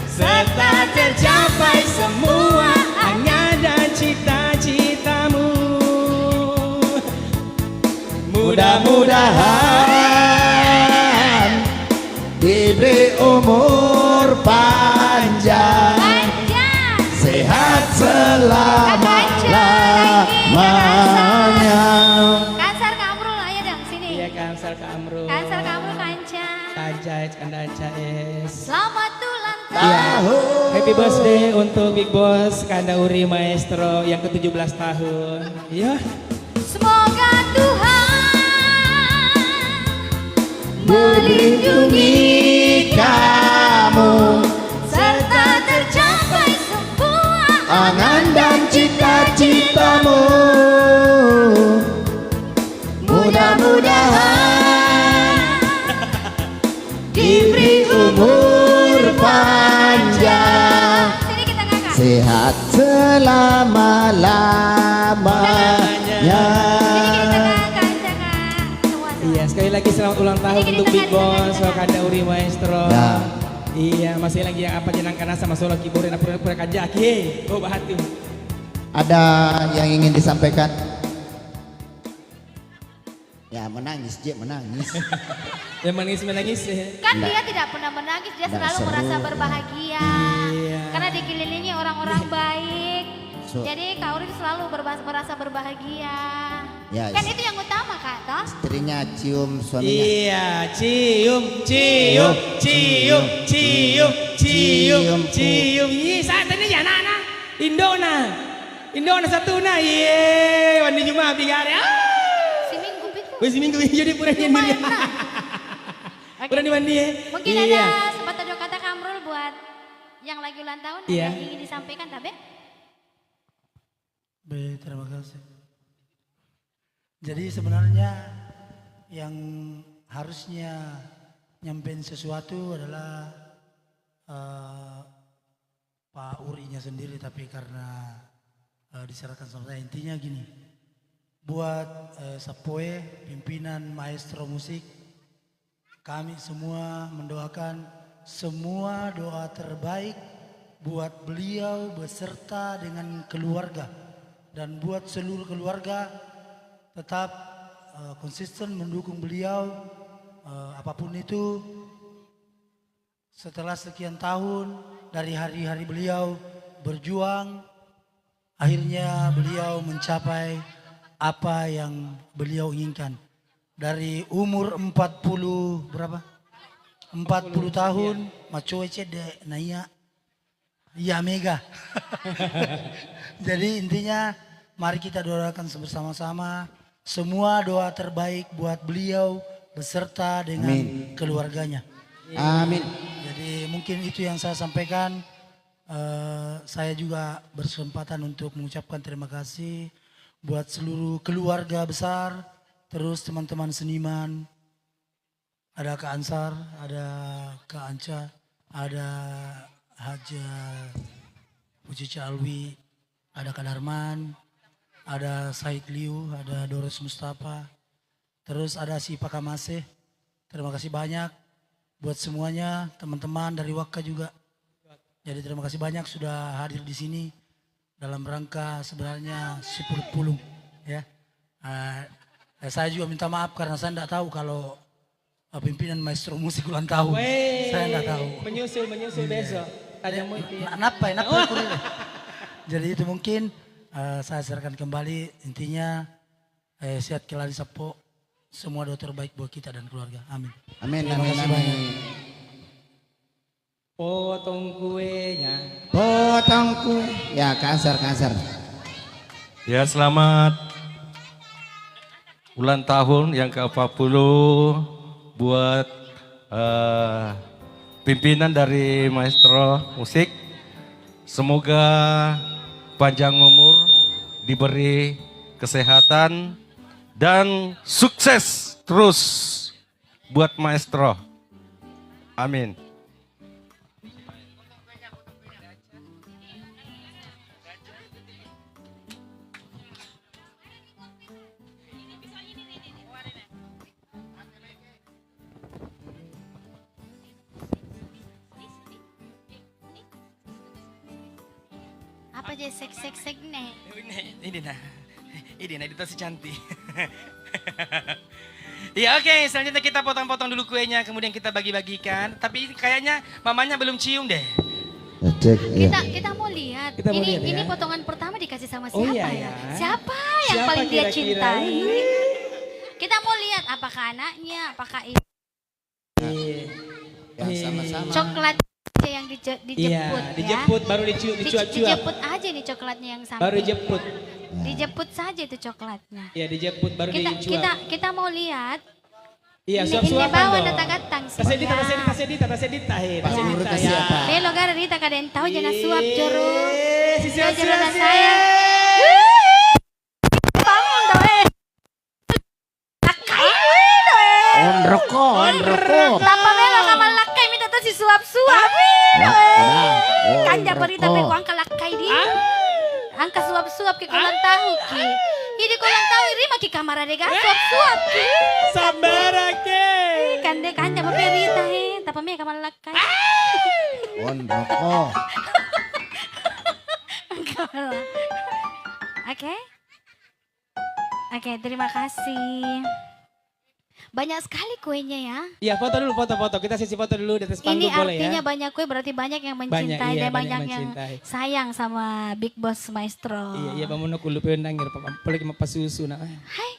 serta tercapai semua Angan dan cita-citamu. mudah-mudahan diberi umur panjang, sehat selama-lamanya. Kansar Kamrul ayo dong sini. Iya Kansar Kamrul. Kansar Kamrul Kanca. Kancai Kandanca es. Selamat ulang Iya. tahun. Happy birthday untuk Big Boss Kandauri Maestro yang ke-17 tahun. Iya. Semoga Tuhan Melindungi kamu serta tercapai semua angan dan cita-citamu. Mudah-mudahan diberi umur panjang, Sini kita ngangkat. sehat selama-lamanya. Sini kita ngangkat, jangan. Semua. Iya, sekali lagi selamat ulang tahun Ini untuk kita Big Boss dengar. Kandauri Maestro. Ya. Iya, masih lagi yang apa jenang kana sama solo keyboard na pura-pura kajaki. Oh, bahati. Ada yang ingin disampaikan? Ya menangis, J menangis. Yang menangis ya. Kan dia tidak pernah menangis, dia Nggak selalu seru. merasa berbahagia. Iya. Karena dikelilingi orang-orang baik. So- Jadi Kak Uri selalu merasa berbahagia. Ya, Kan itu yang utama Kak, toh? istrinya cium suaminya. Iya, cium, cium, cium, cium, cium, cium. Iya, saat ini ya anak-anak. Indona. Indona satu na. Iya, wani Jumat bigare. Si Minggu itu. Wes minggu jadi pura Lumayan, dia. nah. Oke. Pura di mandi ya. Mungkin Iya. ada sepatah dua yang lagi ulang tahun Iya. ada yang ingin disampaikan Tabe? Baik, terima kasih. Jadi sebenarnya yang harusnya nyampein sesuatu adalah Pak Urinya sendiri, tapi karena diserahkan sama saya. Intinya gini, buat Sapoe, pimpinan maestro musik, kami semua mendoakan semua doa terbaik buat beliau beserta dengan keluarga. Dan buat seluruh keluarga tetap konsisten mendukung beliau apapun itu. Setelah sekian tahun dari hari-hari beliau berjuang, akhirnya beliau mencapai apa yang beliau inginkan. Dari umur 40 berapa? 40 tahun, macoe cede naya. Iya mega. Jadi intinya mari kita doakan bersama-sama semua doa terbaik buat beliau beserta dengan keluarganya. Amin. Jadi mungkin itu yang saya sampaikan. Saya juga berkesempatan untuk mengucapkan terima kasih buat seluruh keluarga besar, terus teman-teman seniman. Ada Kak Ansar, ada Kak Anca, ada Haja Pucica Alwi, ada Kak Darman, ada Said Liu, ada Doris Mustafa, terus ada si Pak Kamase. Terima kasih banyak buat semuanya, teman-teman dari Waka juga. Jadi terima kasih banyak sudah hadir di sini dalam rangka sebenarnya 10 pulung ya. Saya juga minta maaf karena saya tidak tahu kalau pimpinan maestro musik ulang tahun. Saya tidak tahu. Menyusul besok. Ada mau itu ya. Napa kurile. Jadi itu mungkin saya serahkan kembali. Intinya sehat keladi sapo. Semua doa terbaik buat kita dan keluarga. Amin. Amin, Terima amin, kasih amin. banyak. Potong kuenya. Potongku. Ya, kasar. Ya, selamat ulang tahun yang ke-40 buat pimpinan dari maestro musik. Semoga panjang umur, diberi kesehatan dan sukses terus buat maestro. Amin. Apa aja sek nih? Ini nah itu si cantik. Ya oke, selanjutnya kita potong-potong dulu kuenya, kemudian kita bagi-bagikan. Tapi kayaknya mamanya belum cium deh. Cek ya. Kita mau lihat. Kita mau lihat, ini ya. potongan pertama dikasih sama Oh, siapa iya, ya? ya. Siapa yang Siapa paling dia kira-kira? cintai? Kita mau lihat apakah anaknya, apakah ini Yang sama-sama. coklat aja yang dijemput ya. Dijemput baru dicuap-cuap. Dijemput aja nih coklatnya yang samping. Baru dijemput. Dijemput saja itu coklatnya. Ya dijemput baru dicuap. Kita mau lihat. Iya, Ini suap-suapan bawa dong. datang-datang sih. Tasedita. Ya. Belo gara Rita kadang tahu jangan suap joro. Si Joro saya. Bangun dong On rokok. Tapa belo kamal lakai minta tuh si suap-suap. Kan berita beko angka lakai di. Angka suap-suap ke kolang tahu ki. Ini kolang tahu rima ki kamar adega suap-suap ki. Sambarake. Kan dek kan jama berita tapa me kamal lakai. On rokok. Oke, terima kasih. Banyak sekali kuenya ya. Iya, foto dulu, foto. Kita sesi foto dulu di atas panggung Ini boleh ya. artinya banyak kue berarti banyak yang mencintai iya, dan banyak banyak yang mencintai. sayang sama Big Boss Maestro. Iya, pamono kulo pe nangir apalagi mapasusu na. Hai.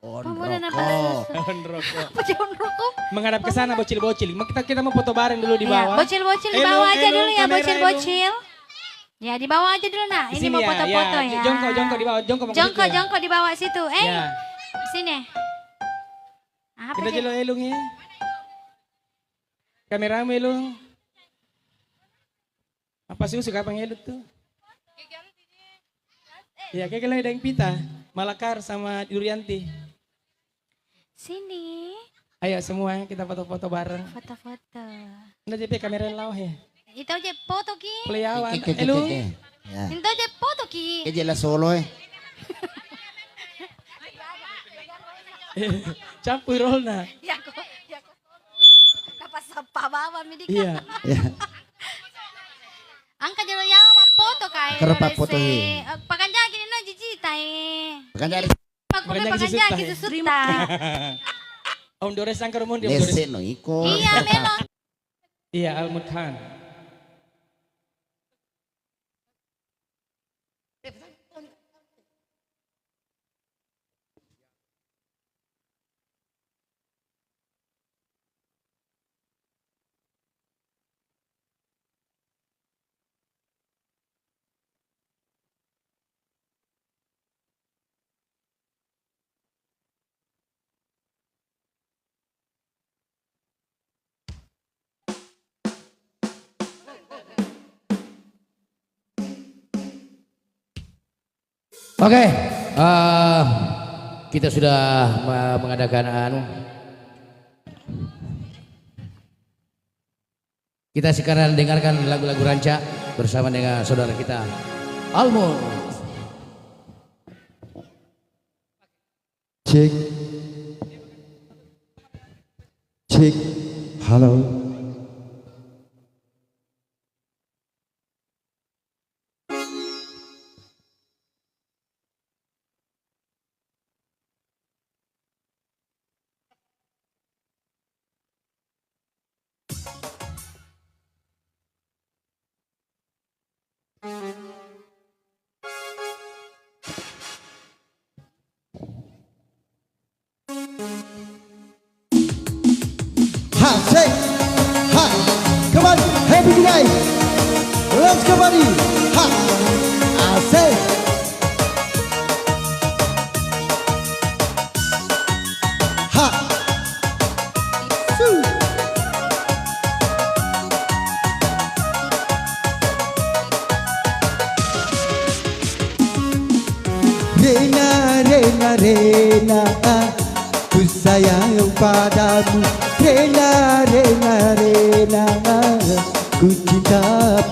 On Pemuda rokok. apa? On rokok. Apa jangan rokok? Menghadap ke sana bocil-bocil. Kita mau foto bareng dulu di bawah. Bocil-bocil di bawah aja dulu ya, bocil-bocil. Ya di bawah aja dulu nah. Ini mau foto-foto ya. Jongko di bawah, jongko Jongko di bawah situ. Ya. Sini. Apa Kita sih? jelo elung ya. Kameramu elung. Apa sih suka panggil tuh? Ya kayak ada yang pita, Malakar sama Durianti. Sini. Ayo semua kita foto-foto bareng. Foto-foto. Udah JP kamera lau ya. Itu aja foto ki. Peliawan. Oke, Lu. Ya. Itu aja foto ki. Kayak jelas solo Campur rolna. Ya kok. Dapat sapa bawa midika. Iya. Ya. Angka jero yang mah foto kae. Kerapa foto ye. Pakanja gini no jijita Bukan dari Pakanja gitu suta. Om Dores Sangkar Mundi. Lese no iko. Iya memang. Iya Almut Khan. Oke, kita sudah mengadakan kita sekarang dengarkan lagu-lagu rancak bersama dengan saudara kita Almut. Cek. Cek. Halo. Ha, say, ha, come on, happy today. Let's go, buddy. Ha, I say. Ha, Sue. Rena, Rena, Rena, ku sayang padamu. Rena, Rena, Rena, ku cinta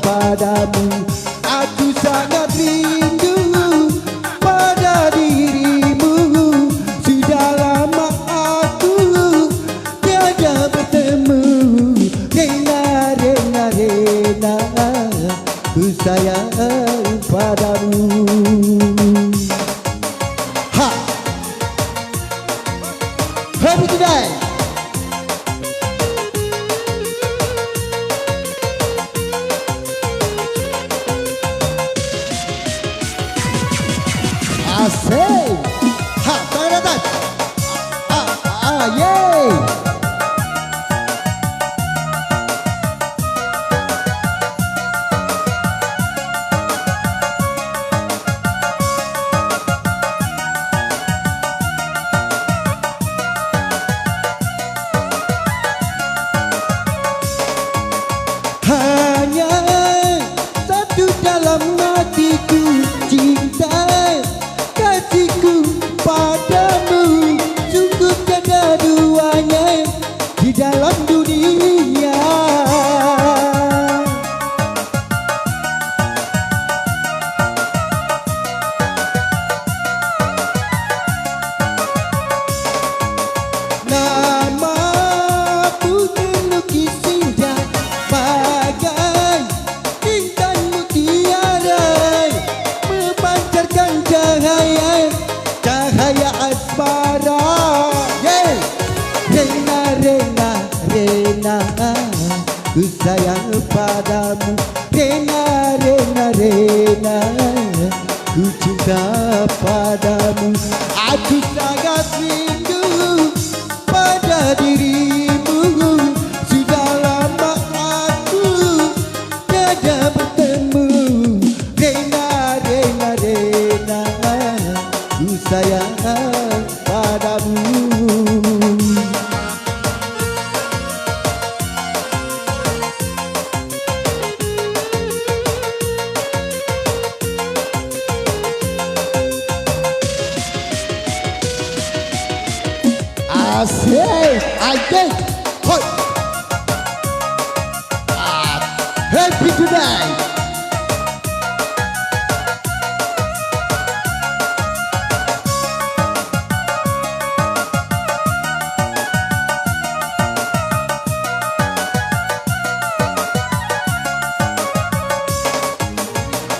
padamu. Aku sangat rindu pada dirimu. Sudah lama aku tiada bertemu. Rena, Rena, Rena, ku sayang padamu. Ha, happy today. I say, ha, tangan atas. Yay. Hanya satu dalam hatiku, cinta kasihku padamu. Sungguh tiada duanya di dalam dunia. Namamu terlukis indah bagai intan mutiara, memancarkan cahaya, cahaya asmara. Yeah. Rena, Rena, Rena, ku sayang padamu. Rena, Rena, Rena, ku cinta padamu. Aku sangat rindu pada dirimu. Sudah lama aku tiada bertemu. Rena, Rena, Rena, ku sayang padamu. Asik, asik. Hoi. Happy tonight.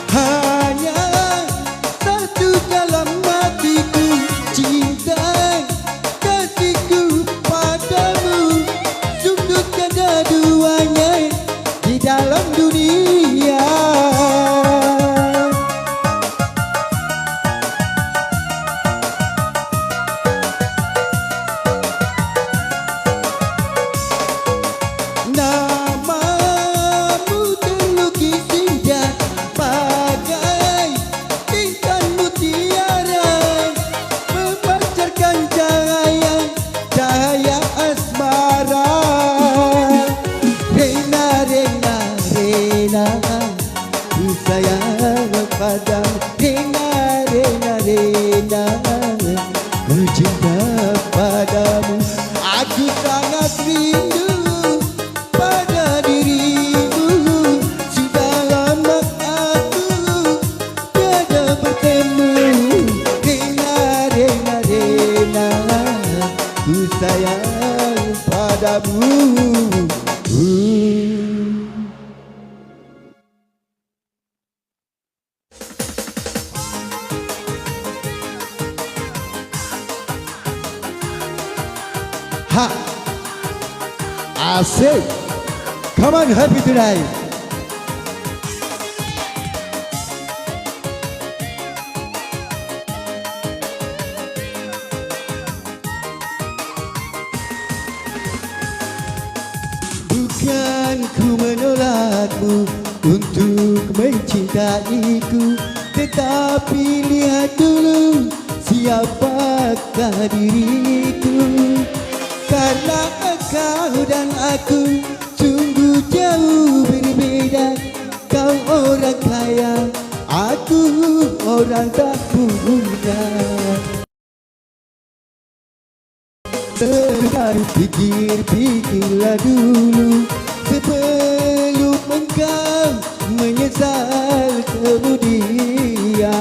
Hanya satu dalam hatiku, cinta kasihku padamu. Sungguh tiada duanya di dalam dunia. Namamu terlukis indah bagai bintang mutiara, memancarkan cahaya asmara. Rena, Rena, Rena, ku sayang padamu. Rena, Rena, Rena, ku cinta padamu. Aku sangat rindu pada dirimu. Sudah lama aku tiada bertemu. Rena, Rena, Rena, ku sayang padamu. Ha, asik. Come on, happy tonight. Bukan ku menolakmu untuk mencintaiku, tetapi lihat dulu siapakah diriku. Karena kau dan aku sungguh jauh berbeda. Kau orang kaya, aku orang tak punya. Sekarang pikir-pikirlah dulu sebelum engkau menyesal kemudian.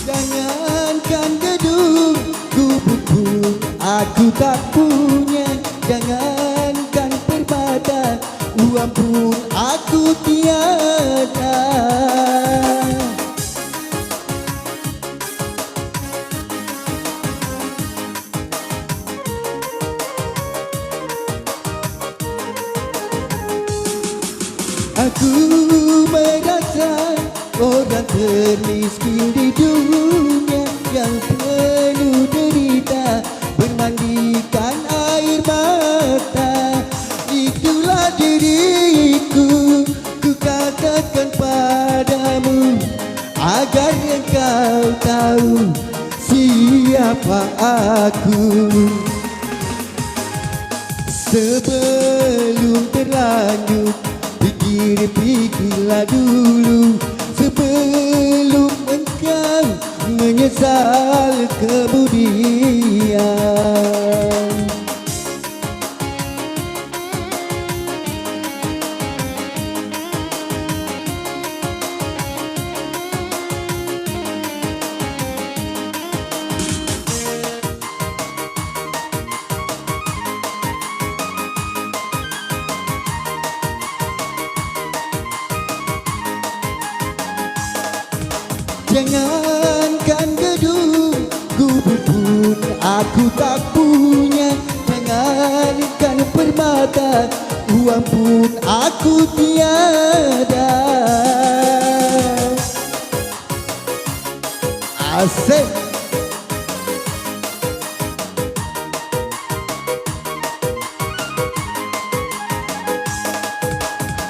Jangankan gedung gubuk pun aku tak punya. Jangankan permata, uang pun aku tiada. Aku merasa orang termiskin di dunia yang penuh derita, bermandikan air mata. Itulah diriku, ku katakan padamu, agar engkau tahu siapa aku. Sebelum terlanjur, pikir-pikirlah dulu sebelum engkau menyesal kemudian. Jangankan gedung gubuk pun aku tak punya. Jangankan permata, uang pun aku tiada. Asik.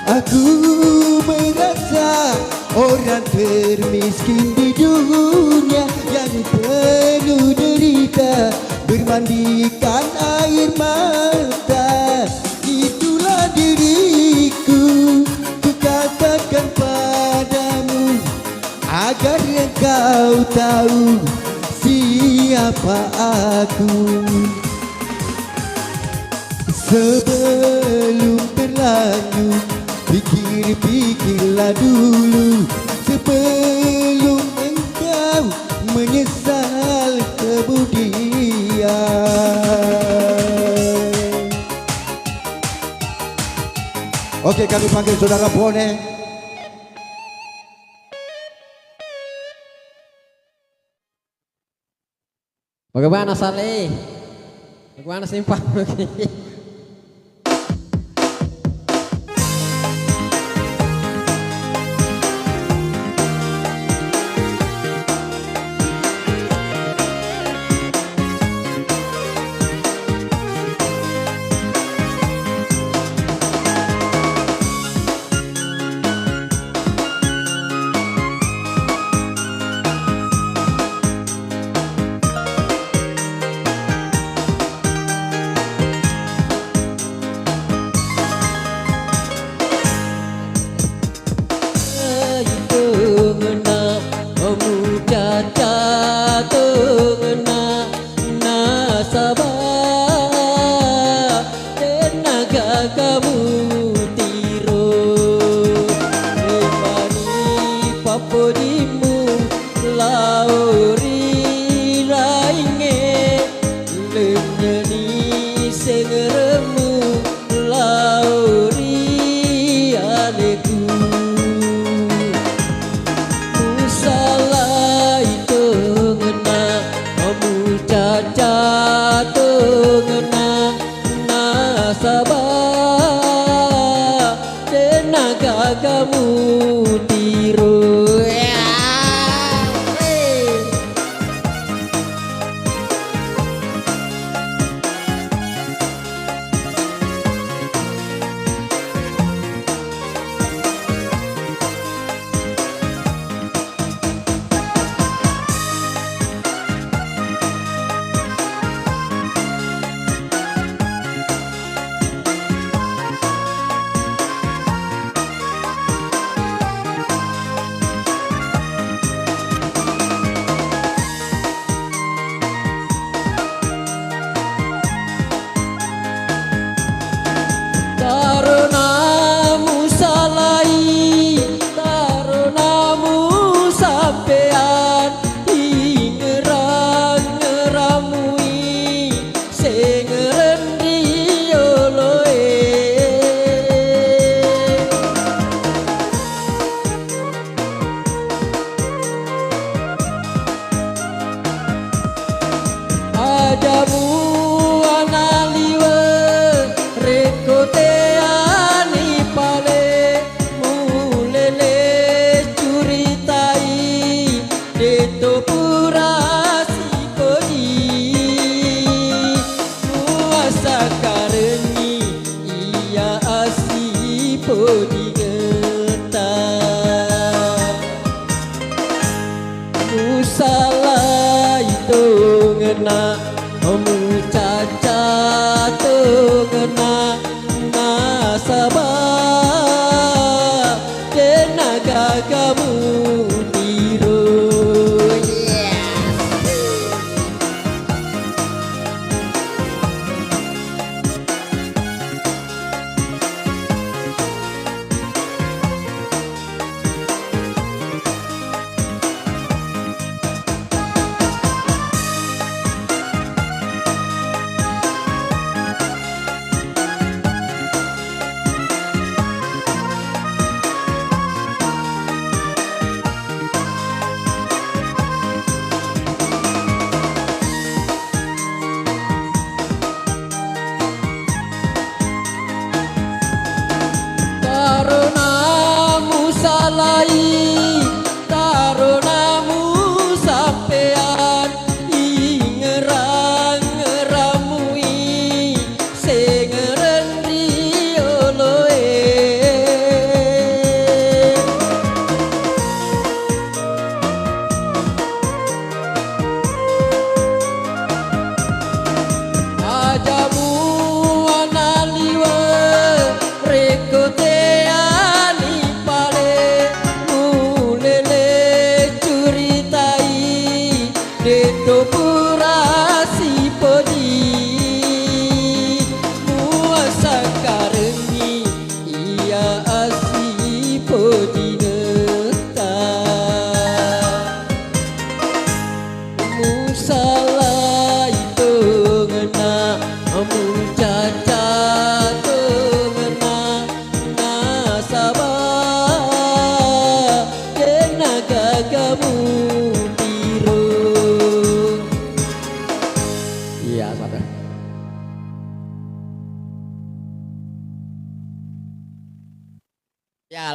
Aku termiskin di dunia yang penuh derita, bermandikan air mata. Itulah diriku, ku katakan padamu agar engkau tahu siapa aku. Sebelum berlanjut, pikir-pikirlah dulu sebelum engkau menyesal kemudian. Oke, kami panggil saudara Bone. Bagaimana Saleh? Bagaimana simpang?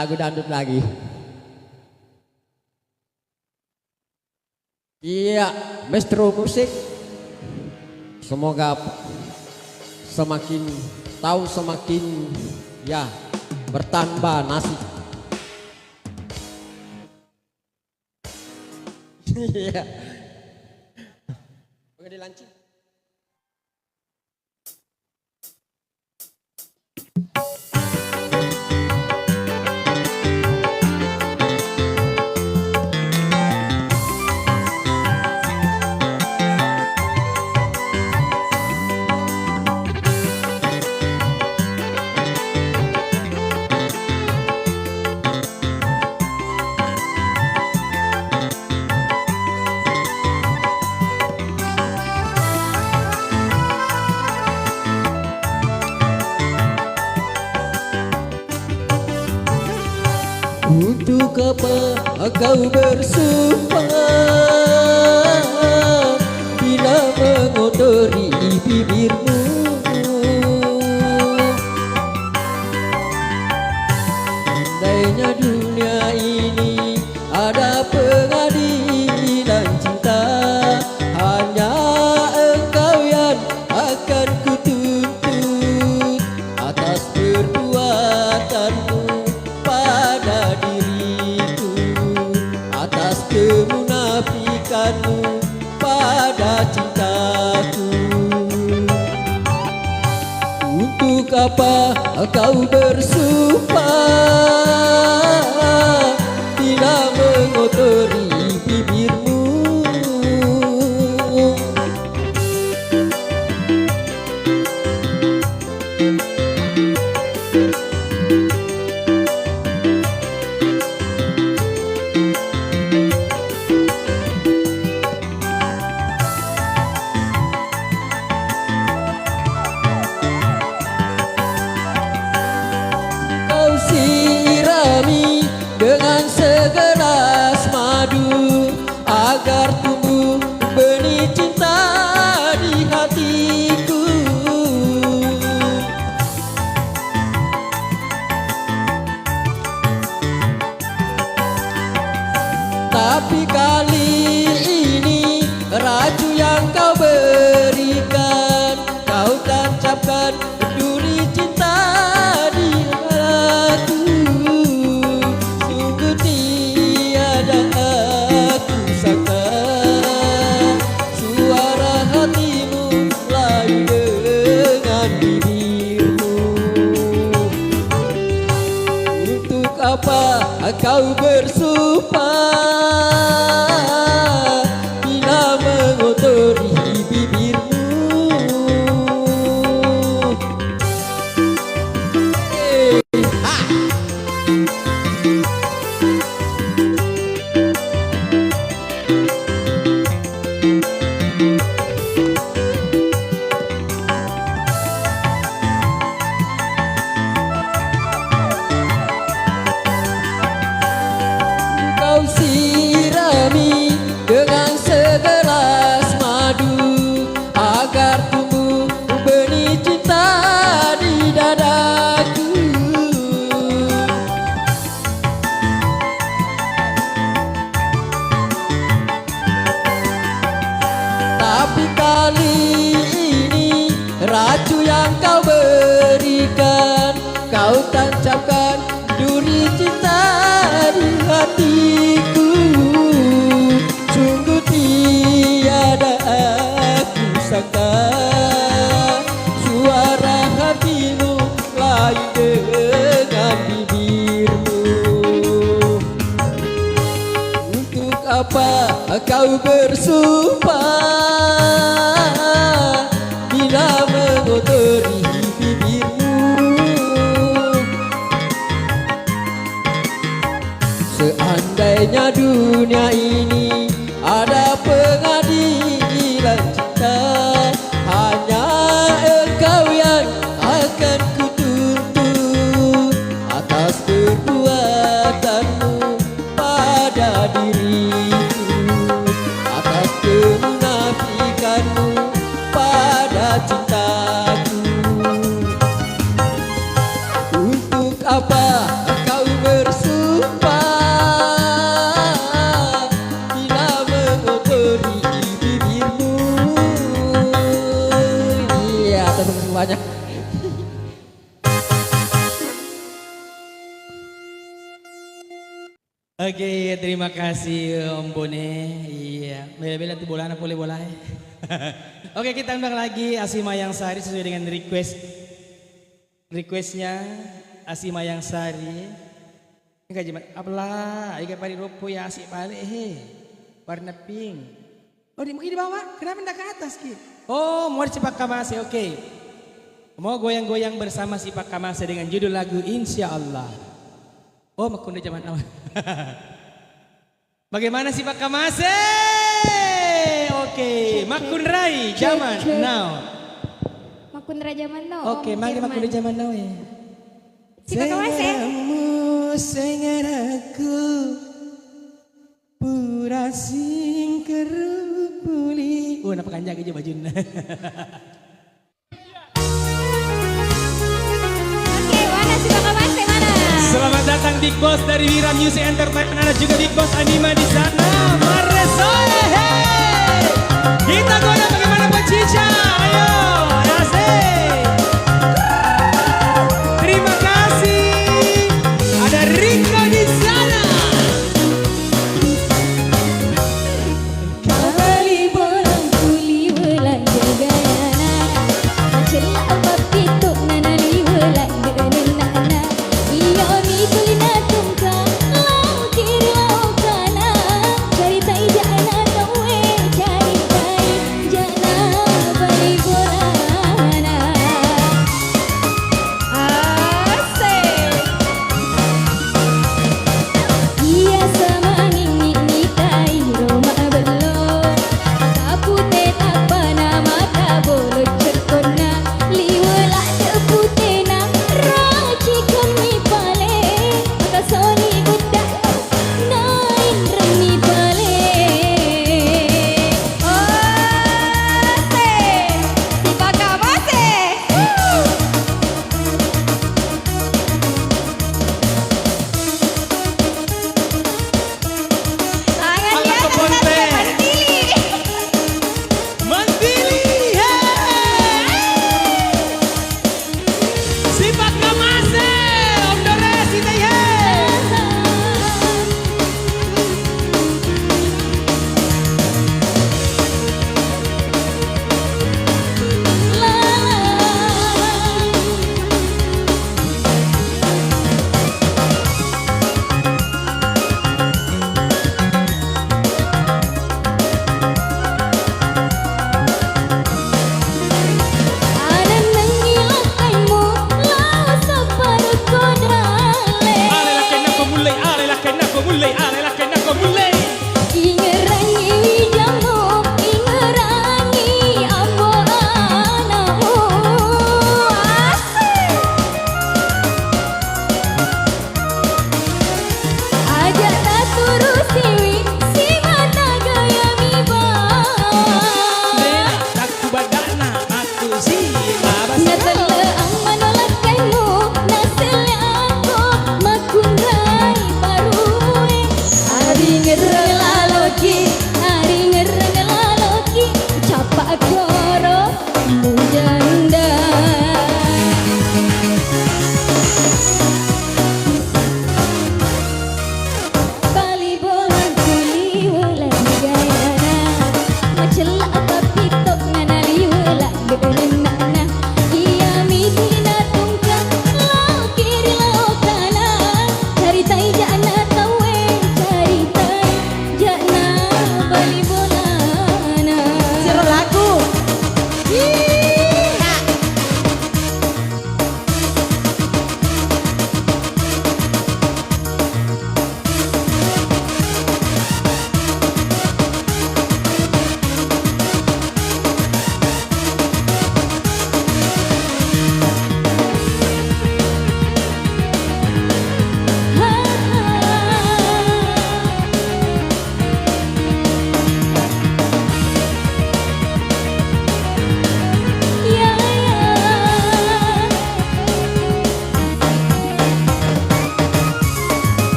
lagu dangdut lagi. Iya, Maestro Musik. Semoga semakin tahu semakin ya bertambah nasib. Iya. Oke, dilancing. Untuk apa kau bersumpah bila mengotori bibirmu? Andainya dunia ini ada pengadilan cinta, hanya engkau yang akan kutuntut atas perbuatanmu pada diriku, atas kemunafikanmu pada cintaku. Untuk apa kau bersumpah bila mengotori bibirmu? Kau sirami dengan segelas madu agar tumbuh benih cinta di hatiku. Tapi kali ini racun yang kau berikan, kau tancapkan duri cinta di hatiku. Sungguh tiada aku sangka suara hatimu lain dengan bibirmu. Untuk apa kau bersumpah bila mengotori bibirmu? Kau sirami dengan segelas madu agar tumbuh benih cinta di dadaku. Tapi kali ini racun yang kau berikan, kau tancapkan duri cinta di hatiku. Sungguh tiada aku sangka suara hatimu lain dengan bibirmu. Untuk apa kau bersumpah bila mengotori bibirmu? Seandainya dunia ini ada pengadilan cinta, hanya engkau yang akan kutuntut atas perbuatanmu pada diriku, atas kemunafikanmu pada cintaku. Untuk apa kau semuanya. Oke, terima kasih Om Bone. Iya, bela-bela tuh bola boleh bola. Oke, kita undang lagi Asima Yang Sari sesuai dengan requestnya Asima Yang Sari. Enggak jimat, apalah, ika pari ropo ya asik balik warna pink. Oh, mungkin di bawah, kenapa enggak ke atas Ki? Oh, mau Sipak Kamase, oke. Mau goyang-goyang bersama Sipak Kamase dengan judul lagu Insya Allah. Oh, Makunda zaman awal. Bagaimana Sipak Kamase? Oke, Makundrai zaman now. Makundra zaman now. Oke, mari Makunda zaman now ya. Sipak Kamase. Sengar aku pura sing kerupuli. Oh, nampak kanjang aja bajunya. Oke, mana Sipak Kamase mana? Selamat datang Big Boss dari Wira Music Entertainment. Ada juga Big Boss Anima di sana. Maresole, hey! Kita goyang bagaimana Pak Cica? Ayo, asik. Terima kasih. Ada Riko di sana. Kali bolang kuli welang jagayana. Celah apa pituk nanali welang denenana. Iyo mi kulina tungka lau kiri lau kana. Cerita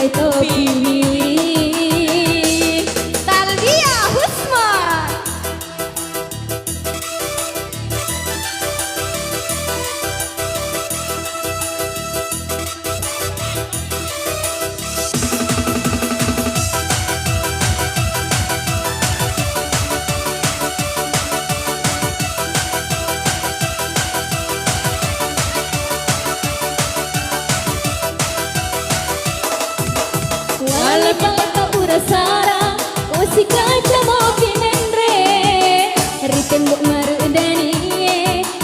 topi miring. Talbia Husman. Wale palaka pura sara, osika chamo pinendre, riten bu maru dani,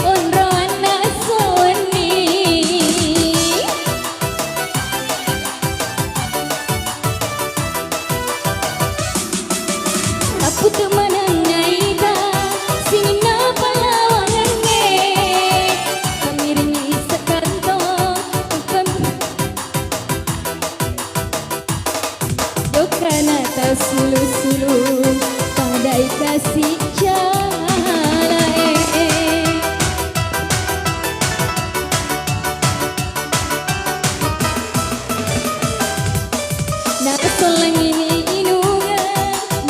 onro anna soni. Apu temanang naida, singina palawangange, kamiringi sekarto, Dokana tas sulu-sulu padai kasih jalae. Na solang ini inunga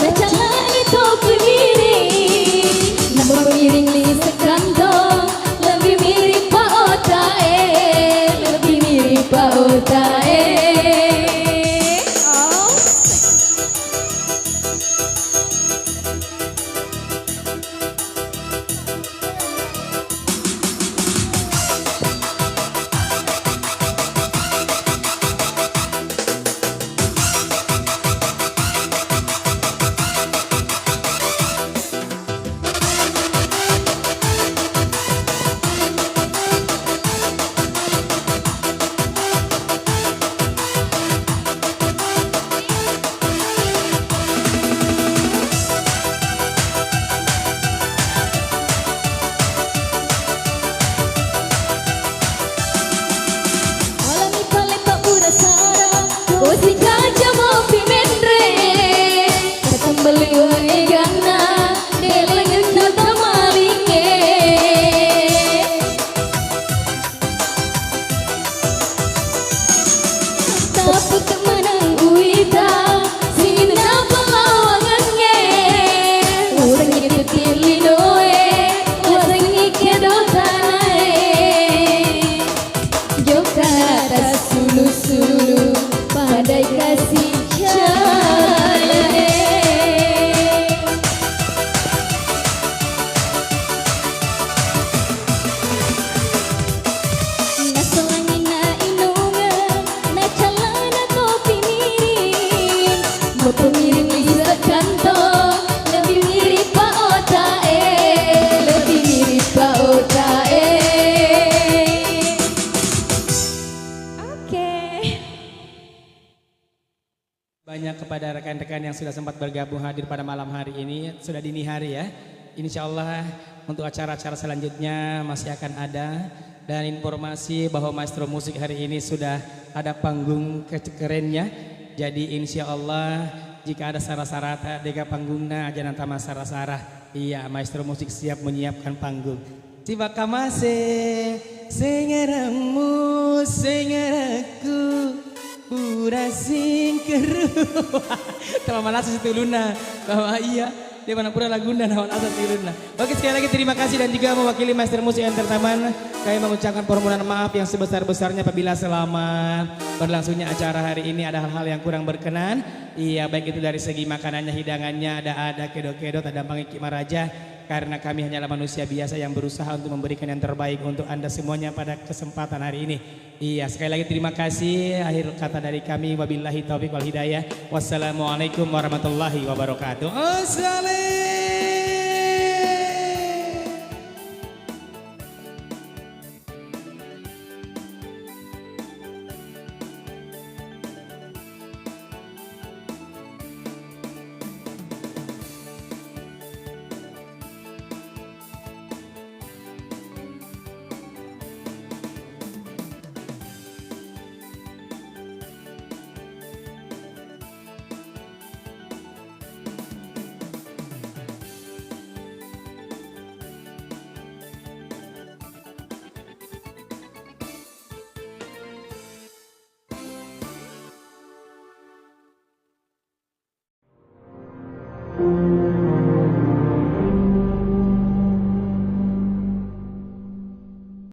na jalani topi miring, na miring li sekandong lebih mirip Pak Otae, lebih mirip Pak Otae. Sulu-sulu pandai kasih jalae. Na selangi na inunga, na calana topi miring, moto miring bisa kantong, lebih mirip Pak Otae, lebih mirip Pak Otae. Banyak kepada rekan-rekan yang sudah sempat bergabung hadir pada malam hari ini, sudah dini hari ya. Insya Allah untuk acara-acara selanjutnya masih akan ada. Dan informasi bahwa Maestro Musik hari ini sudah ada panggung kerennya. Jadi insya Allah jika ada sarah-sarah dega panggungna aja nantama sarah-sarah. Iya, Maestro Musik siap menyiapkan panggung. Tiba kamase, sengeramu, sengeraku. Pura singkeru Tama manasa situ luna bahwa iya dia mana pura laguna nawan asa tiruna. Oke, sekali lagi terima kasih dan juga mewakili Master Musik Entertainment kami mengucapkan permohonan maaf yang sebesar-besarnya apabila selama berlangsungnya acara hari ini ada hal-hal yang kurang berkenan. Iya, baik itu dari segi makanannya, hidangannya, ada kedo-kedo, ada pangiki maraja. Karena kami hanyalah manusia biasa yang berusaha untuk memberikan yang terbaik untuk Anda semuanya pada kesempatan hari ini. Iya, sekali lagi terima kasih. Akhir kata dari kami, wabillahi taufiq wal hidayah. Wassalamualaikum warahmatullahi wabarakatuh. Assalamualaikum. Thank